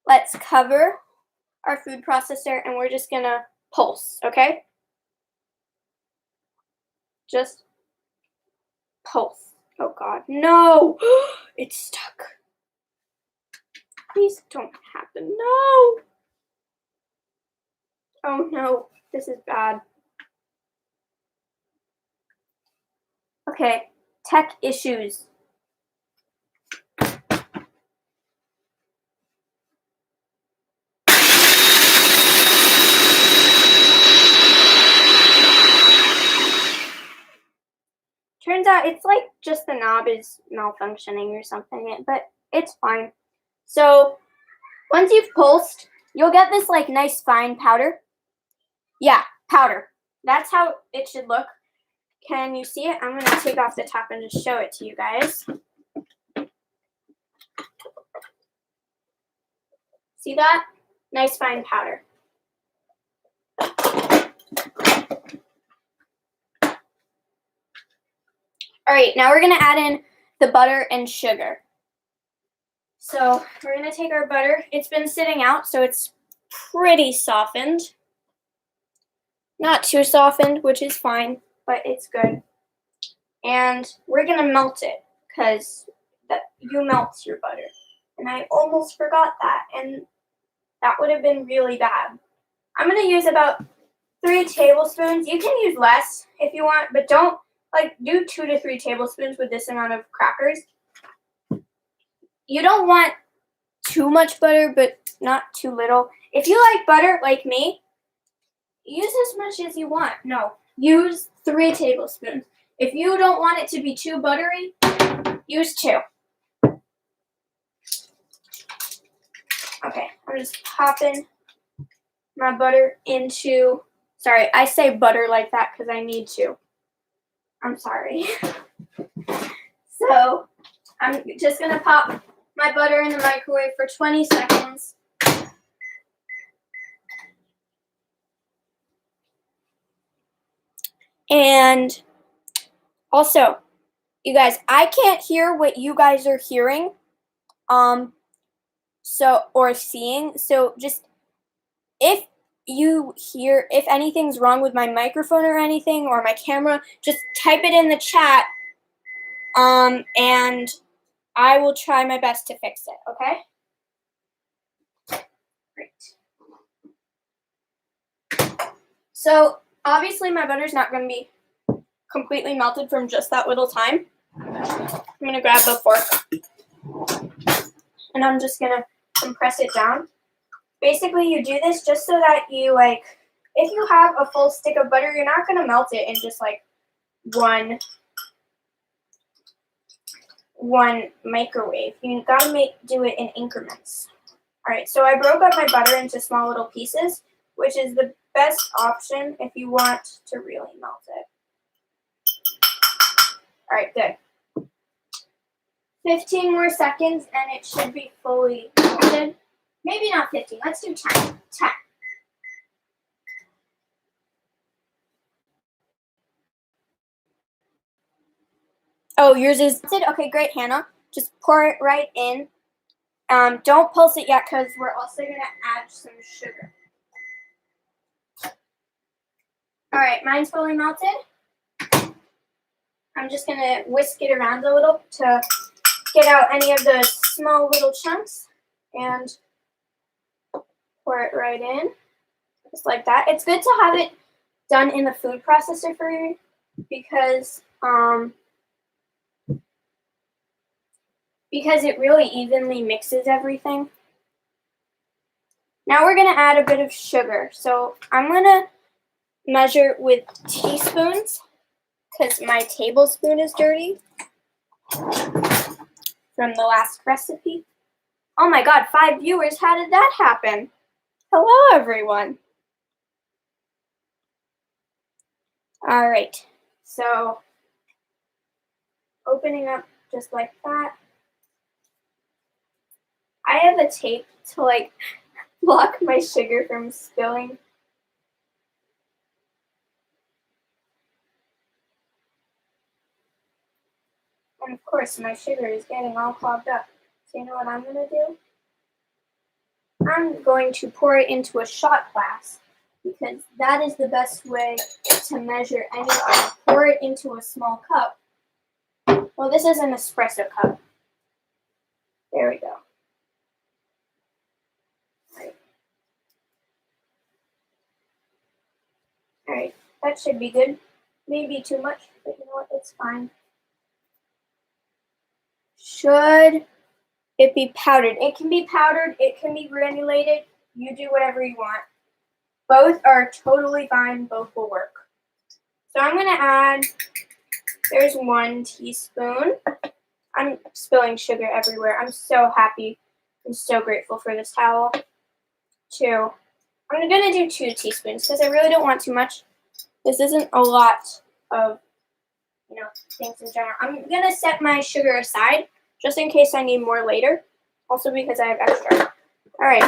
Speaker 1: Let's cover our food processor and we're just gonna pulse, okay? Just pulse. Oh God, no! It's stuck. Please don't happen. No! Oh no, this is bad. Okay, tech issues. Turn Turns out it's like just the knob is malfunctioning or something, but it's fine. So once you've pulsed, you'll get this like nice fine powder. Yeah, powder. That's how it should look. Can you see it? I'm going to take off the top and just show it to you guys. See that? Nice fine powder. All right, now we're going to add in the butter and sugar. So we're going to take our butter. It's been sitting out, so it's pretty softened. Not too softened, which is fine, but it's good. And we're going to melt it because you melt your butter. And I almost forgot that, and that would have been really bad. I'm going to use about 3 tablespoons. You can use less if you want, but don't do 2 to 3 tablespoons with this amount of crackers. You don't want too much butter, but not too little. If you like butter like me, use as much as you want. No, use 3 tablespoons. If you don't want it to be too buttery, use 2. Okay, I'm just popping my butter into, sorry, I say butter like that because I need to. I'm sorry. So I'm just going to pop my butter in the microwave for 20 seconds. And also, you guys, I can't hear what you guys are hearing, or seeing. So just if you hear, if anything's wrong with my microphone or anything, or my camera, just type it in the chat, and I will try my best to fix it, okay? Great. So obviously my butter's not going to be completely melted from just that little time. I'm going to grab the fork, and I'm just going to compress it down. Basically, you do this just so that you, if you have a full stick of butter, you're not going to melt it in just, one microwave. You got to do it in increments. All right, so I broke up my butter into small little pieces, which is the best option if you want to really melt it. All right, good. 15 more seconds, and it should be fully melted. Maybe not 15. Let's do 10. 10. Oh, yours is okay. Great, Hannah. Just pour it right in. Don't pulse it yet because we're also gonna add some sugar. All right, mine's fully melted. I'm just gonna whisk it around a little to get out any of the small little chunks and pour it right in, just like that. It's good to have it done in the food processor for you because it really evenly mixes everything. Now we're going to add a bit of sugar. So I'm going to measure with teaspoons because my tablespoon is dirty from the last recipe. Oh my God, 5 viewers. How did that happen? Hello, everyone. All right. So opening up just like that. I have a tape to block my sugar from spilling. And of course, my sugar is getting all clogged up. So you know what I'm going to do? I'm going to pour it into a shot glass because that is the best way to measure anything. Pour it into a small cup. Well, this is an espresso cup. There we go. All right, that should be good. Maybe too much, but you know what? It's fine. Should it be powdered? It can be powdered. It can be granulated. You do whatever you want. Both are totally fine. Both will work. So I'm going to add There's 1 teaspoon. I'm spilling sugar everywhere. I'm so happy and so grateful for this towel. 2. I'm going to do 2 teaspoons because I really don't want too much. This isn't a lot of, things in general. I'm going to set my sugar aside just in case I need more later. Also because I have extra. All right.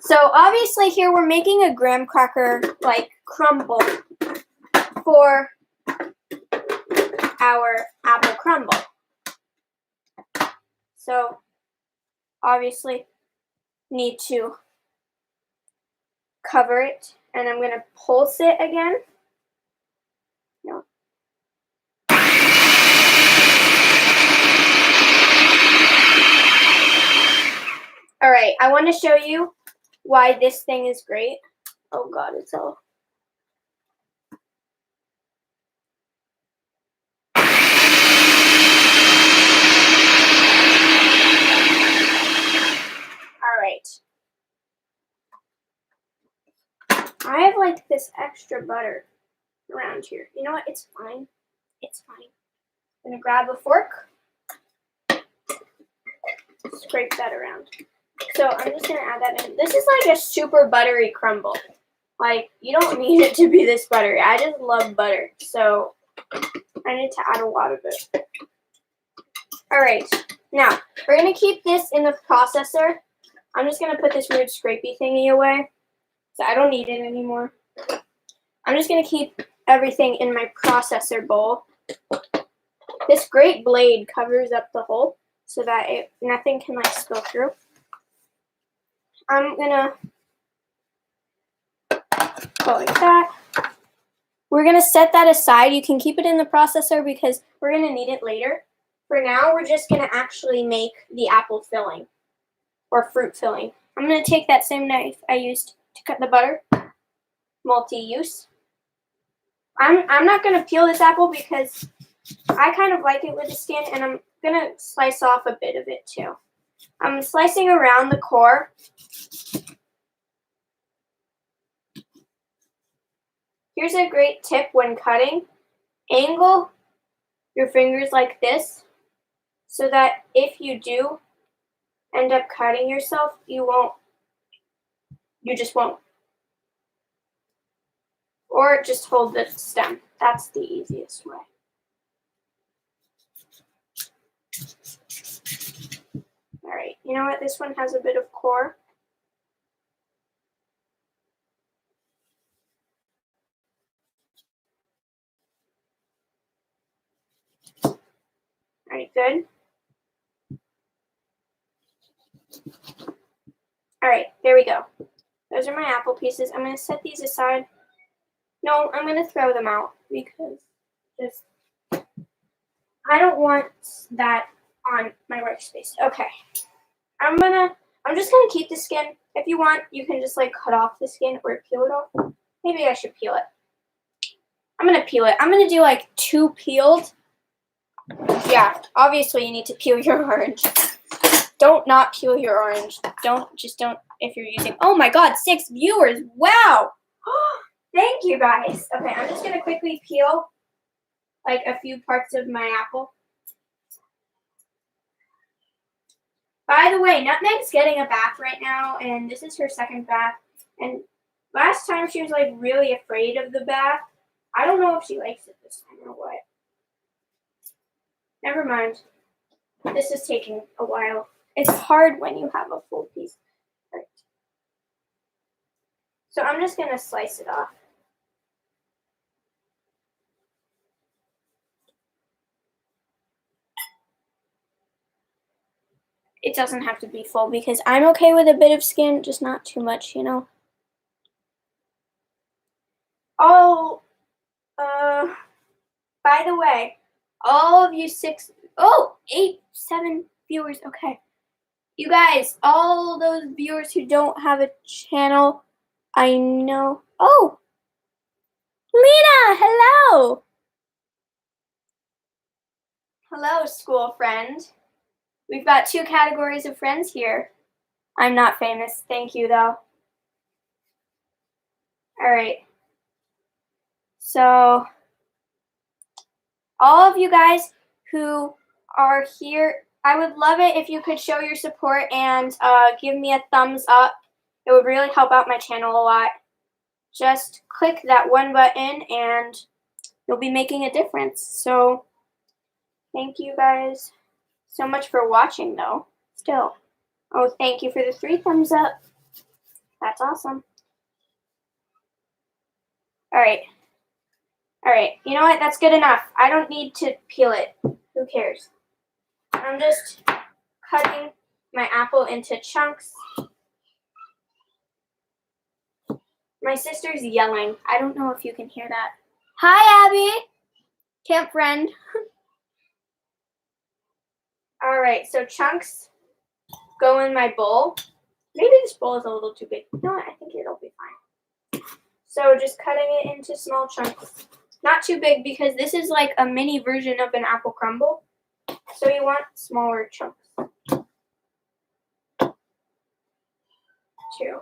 Speaker 1: So obviously here we're making a graham cracker like crumble for our apple crumble. So obviously need to cover it, and I'm going to pulse it again. No. All right, I want to show you why this thing is great. Oh God, it's all. All right. I have like this extra butter around here. You know what? It's fine. It's fine. I'm gonna grab a fork, scrape that around. So I'm just gonna add that in. This is like a super buttery crumble. Like, you don't need it to be this buttery. I just love butter, so I need to add a lot of it. All right, now we're gonna keep this in the processor. I'm just gonna put this weird scrapey thingy away, so I don't need it anymore. I'm just gonna keep everything in my processor bowl. This great blade covers up the hole so that nothing can like spill through. I'm gonna go like that. We're gonna set that aside. You can keep it in the processor because we're gonna need it later. For now, we're just gonna actually make the apple filling or fruit filling. I'm gonna take that same knife I used to cut the butter, multi-use. I'm not gonna peel this apple because I kind of like it with the skin, and I'm gonna slice off a bit of it too. I'm slicing around the core. Here's a great tip when cutting. Angle your fingers like this so that if you do end up cutting yourself, you just won't. Or just hold the stem. That's the easiest way. All right, you know what? This one has a bit of core. All right, good. All right, there we go. Those are my apple pieces. I'm going to set these aside. No, I'm going to throw them out because I don't want that on my workspace. Okay. I'm just going to keep the skin. If you want, you can just like cut off the skin or peel it off. Maybe I should peel it. I'm going to peel it. I'm going to do like 2 peeled. Yeah, obviously you need to peel your orange. Don't not peel your orange. Don't if you're using. Oh my God, 6 viewers. Wow. Thank you guys. Okay, I'm just going to quickly peel like a few parts of my apple. By the way, Nutmeg's getting a bath right now, and this is her second bath. And last time she was like really afraid of the bath. I don't know if she likes it this time or what. Never mind. This is taking a while. It's hard when you have a full piece. Right. So I'm just going to slice it off. It doesn't have to be full because I'm okay with a bit of skin, just not too much, you know. Oh, by the way, all of you 8, 7 viewers, okay. You guys, all those viewers who don't have a channel, I know. Oh, Lena, hello. Hello, school friend. We've got 2 categories of friends here. I'm not famous. Thank you, though. All right. So all of you guys who are here, I would love it if you could show your support and give me a thumbs up. It would really help out my channel a lot. Just click that one button and you'll be making a difference. So thank you guys so much for watching though. Still. Oh, thank you for the 3 thumbs up. That's awesome. Alright. Alright, you know what? That's good enough. I don't need to peel it. Who cares? I'm just cutting my apple into chunks. My sister's yelling. I don't know if you can hear that. Hi, Abby! Camp friend. Alright, so chunks go in my bowl. Maybe this bowl is a little too big. No, I think it'll be fine. So just cutting it into small chunks. Not too big because this is like a mini version of an apple crumble. So you want smaller chunks. 2, 3.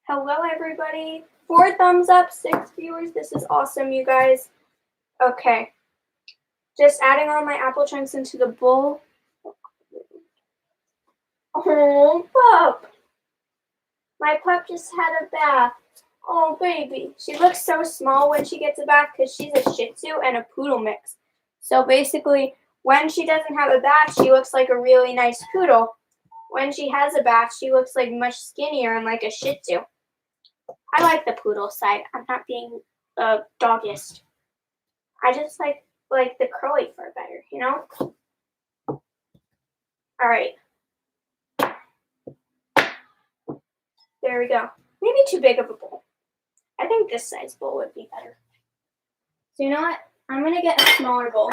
Speaker 1: Hello, everybody. 4 thumbs up, 6 viewers. This is awesome, you guys. Okay. Just adding all my apple chunks into the bowl. Oh, pup. My pup just had a bath. Oh, baby. She looks so small when she gets a bath because she's a Shih Tzu and a Poodle mix. So basically, when she doesn't have a bath, she looks like a really nice poodle. When she has a bath, she looks like much skinnier and like a Shih Tzu. I like the poodle side. I'm not being a doggist. I just like the curly fur better, you know? All right. There we go. Maybe too big of a bowl. I think this size bowl would be better. So you know what? I'm going to get a smaller bowl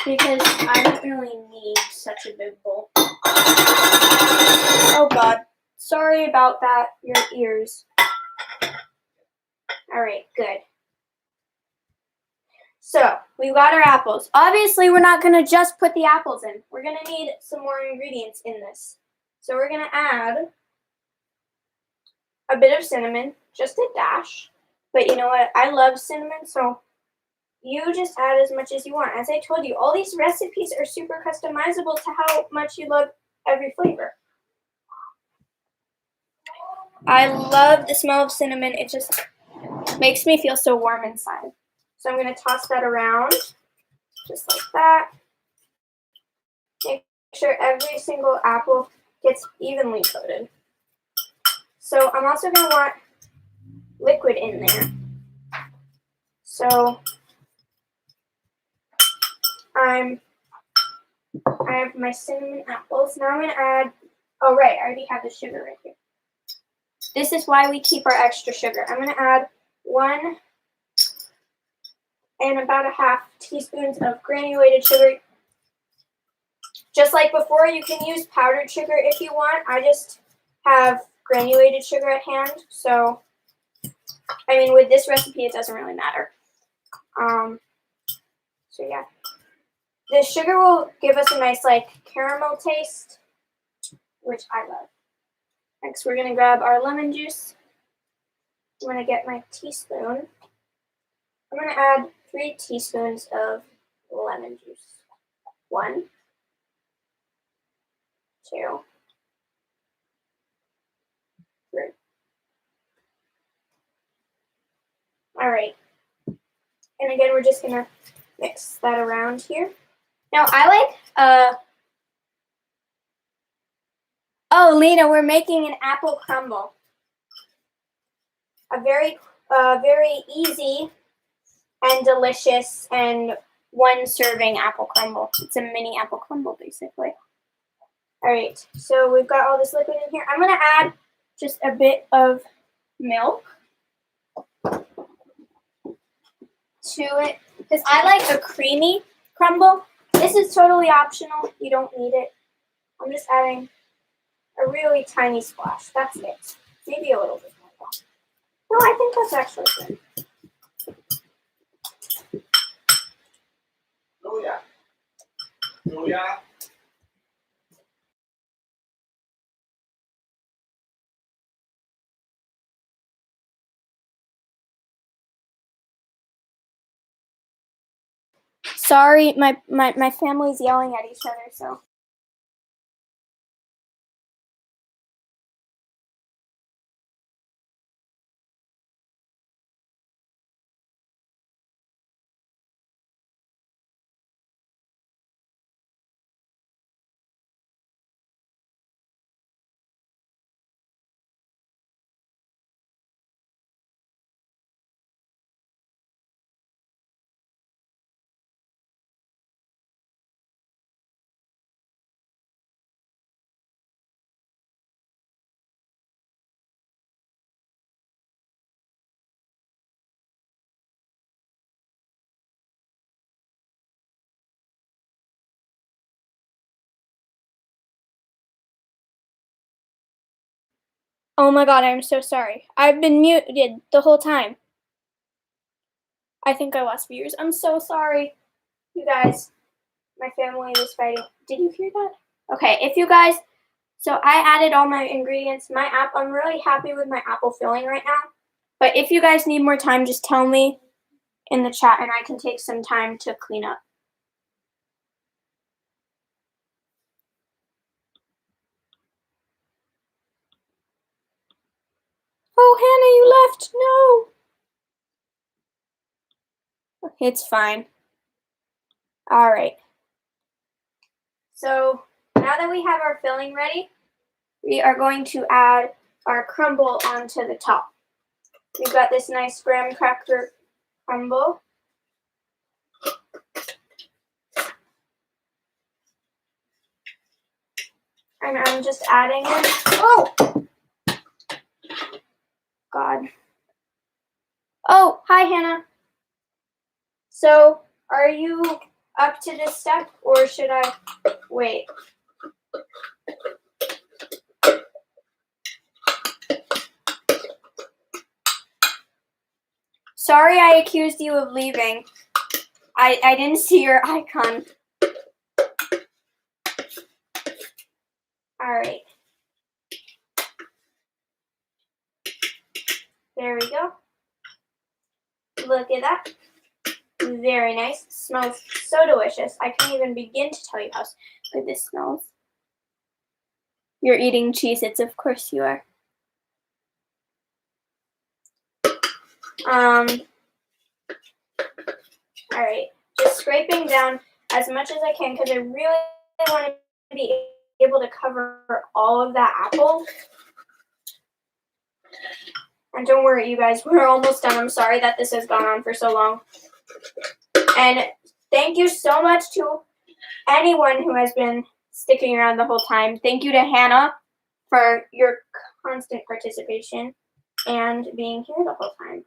Speaker 1: because I don't really need such a big bowl. Oh, God. Sorry about that, your ears. All right, good. So, we got our apples. Obviously, we're not going to just put the apples in. We're going to need some more ingredients in this. So, we're going to add a bit of cinnamon, just a dash. But you know what? I love cinnamon, so you just add as much as you want. As I told you, all these recipes are super customizable to how much you love every flavor. I love the smell of cinnamon. It just makes me feel so warm inside. So I'm going to toss that around, just like that. Make sure every single apple gets evenly coated. So I'm also going to want liquid in there. So I have my cinnamon apples. Now I'm going to add, oh right, I already have the sugar right here. This is why we keep our extra sugar. I'm going to add 1 and about a half teaspoons of granulated sugar. Just like before, you can use powdered sugar if you want. I just have granulated sugar at hand. So, I mean, with this recipe, it doesn't really matter. So yeah. The sugar will give us a nice, like, caramel taste, which I love. Next, we're going to grab our lemon juice. I'm going to get my teaspoon. I'm going to add 3 teaspoons of lemon juice. 1, 2, 3. All right. And again, we're just going to mix that around here. Now, I like, oh, Lena, we're making an apple crumble. A very easy and delicious and 1 serving apple crumble. It's a mini apple crumble, basically. All right, so we've got all this liquid in here. I'm going to add just a bit of milk to it because I like a creamy crumble. This is totally optional. You don't need it. I'm just adding a really tiny splash. That's it. Maybe a little bit more. No, I think that's actually good.
Speaker 2: Oh yeah. Oh yeah.
Speaker 1: Sorry, my family's yelling at each other, so. Oh my god, I'm so sorry. I've been muted the whole time. I think I lost viewers. I'm so sorry. You guys, my family was fighting. Did you hear that? Okay, if you guys, so I added all my ingredients. I'm really happy with my apple filling right now. But if you guys need more time, just tell me in the chat and I can take some time to clean up. Oh, Hannah, you left. No. It's fine. All right. So now that we have our filling ready, we are going to add our crumble onto the top. We've got this nice graham cracker crumble. And I'm just adding it. Oh! God. Oh, hi, Hannah. So, are you up to this step, or should I wait? Sorry I accused you of leaving. I didn't see your icon. Alright. There we go. Look at that. Very nice. Smells so delicious. I can't even begin to tell you how good this smells. You're eating Cheez-Its, of course you are. Alright. Just scraping down as much as I can because I really want to be able to cover all of that apple. And don't worry, you guys, we're almost done. I'm sorry that this has gone on for so long. And thank you so much to anyone who has been sticking around the whole time. Thank you to Hannah for your constant participation and being here the whole time.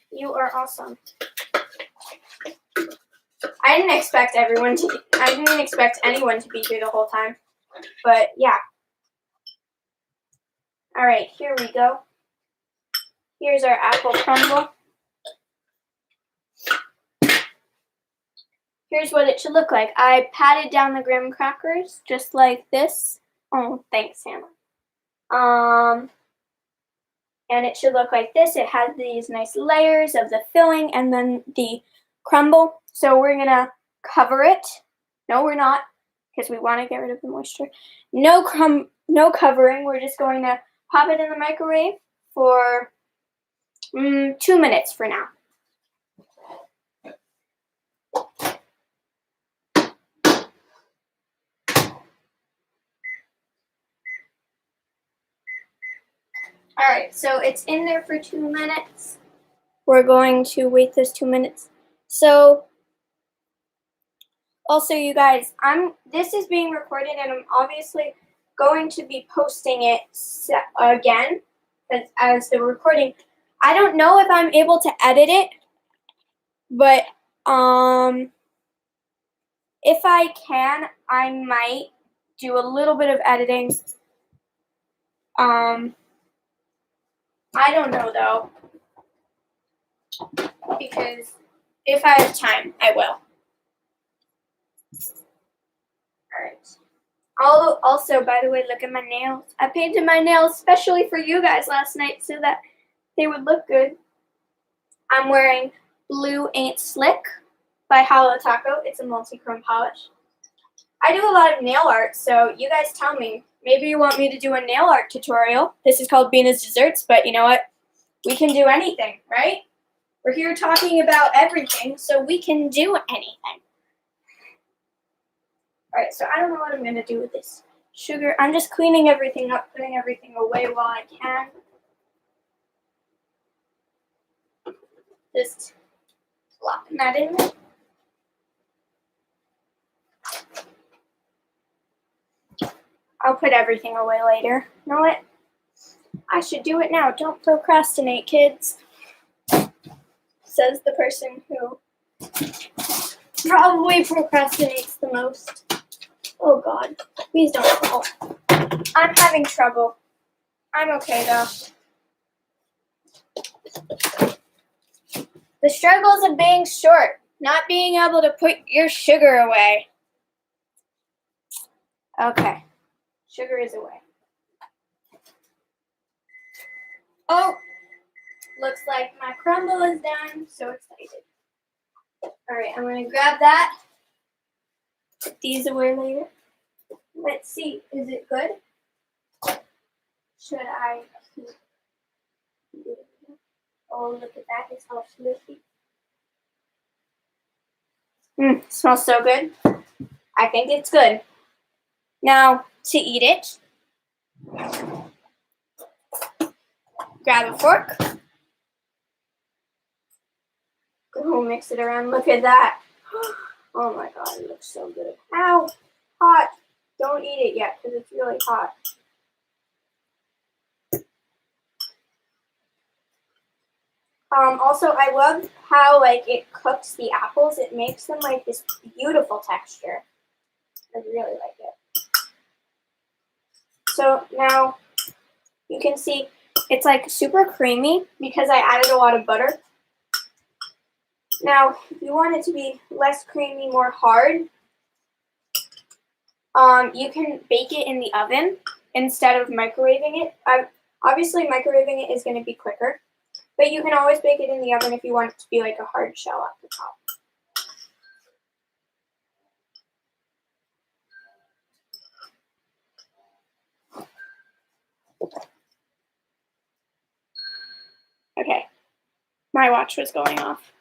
Speaker 1: You are awesome. I didn't expect anyone to be here the whole time. But yeah. Alright, here we go. Here's our apple crumble. Here's what it should look like. I patted down the graham crackers just like this. Oh, thanks, Hannah. And it should look like this. It has these nice layers of the filling and then the crumble. So we're gonna cover it. No, we're not, because we want to get rid of the moisture. No covering. We're just going to pop it in the microwave for 2 minutes for now. Alright, so it's in there for 2 minutes. We're going to wait those 2 minutes. So, also you guys, this is being recorded and I'm obviously going to be posting it again as the recording. I don't know if I'm able to edit it, but if I can, I might do a little bit of editing. I don't know though, because if I have time, I will. Alright. Also, by the way, look at my nails. I painted my nails especially for you guys last night so that they would look good. I'm wearing Blue Ain't Slick by Hollow Taco. It's a multi-chrome polish. I do a lot of nail art, so you guys tell me. Maybe you want me to do a nail art tutorial. This is called Bina's Desserts, but you know what? We can do anything, right? We're here talking about everything, so we can do anything. All right, so I don't know what I'm going to do with this sugar. I'm just cleaning everything up, putting everything away while I can. Just plopping that in there. I'll put everything away later. You know what? I should do it now. Don't procrastinate, kids. Says the person who probably procrastinates the most. Oh God, please don't fall. I'm having trouble. I'm okay though. The struggles of being short, not being able to put your sugar away. Okay, sugar is away. Oh, looks like my crumble is done. So excited. All right, I'm gonna grab that. Put these away later. Let's see, is it good? Should I keep it? Oh, look at that, it's all smoothy. Smells so good. I think it's good. Now, to eat it, grab a fork. Oh, mix it around. Look at that. Oh my God, it looks so good. Ow, hot. Don't eat it yet because it's really hot. Also, I love how it cooks the apples. It makes them this beautiful texture. I really like it. So now you can see it's super creamy because I added a lot of butter. Now, if you want it to be less creamy, more hard, you can bake it in the oven instead of microwaving it. Obviously, microwaving it is going to be quicker, but you can always bake it in the oven if you want it to be a hard shell at the top. Okay, my watch was going off.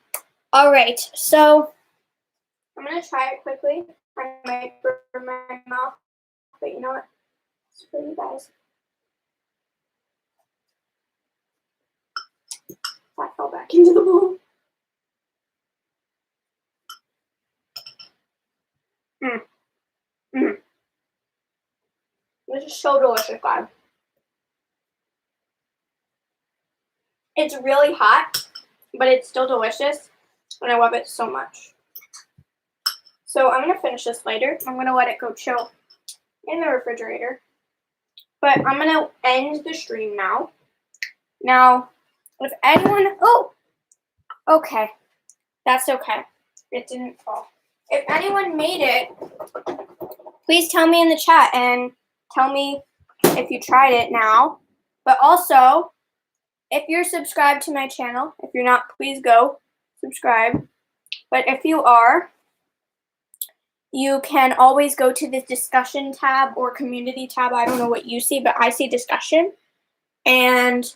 Speaker 1: All right, so I'm going to try it quickly. I might burn my mouth, but you know what? It's for you guys. I fell back into the bowl. This is so delicious, guys. It's really hot, but it's still delicious, and I love it so much. So I'm going to finish this later. I'm going to let it go chill in the refrigerator. But I'm going to end the stream now. Now, if anyone... Oh! Okay. That's okay. It didn't fall. If anyone made it, please tell me in the chat and tell me if you tried it now. But also, if you're subscribed to my channel, if you're not, please go subscribe. But if you are, you can always go to the discussion tab or community tab. I don't know what you see, but I see discussion. And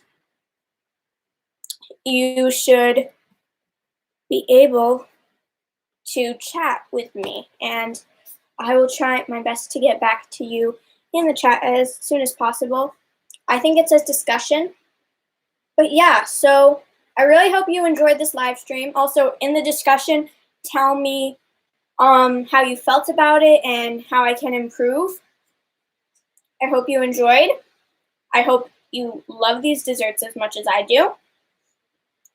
Speaker 1: you should be able to chat with me. And I will try my best to get back to you in the chat as soon as possible. I think it says discussion. But yeah, so I really hope you enjoyed this live stream. Also, in the discussion, tell me how you felt about it and how I can improve. I hope you enjoyed. I hope you love these desserts as much as I do.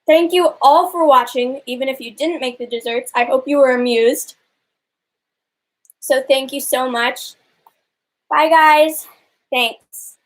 Speaker 1: Thank you all for watching, even if you didn't make the desserts. I hope you were amused. So thank you so much. Bye, guys. Thanks.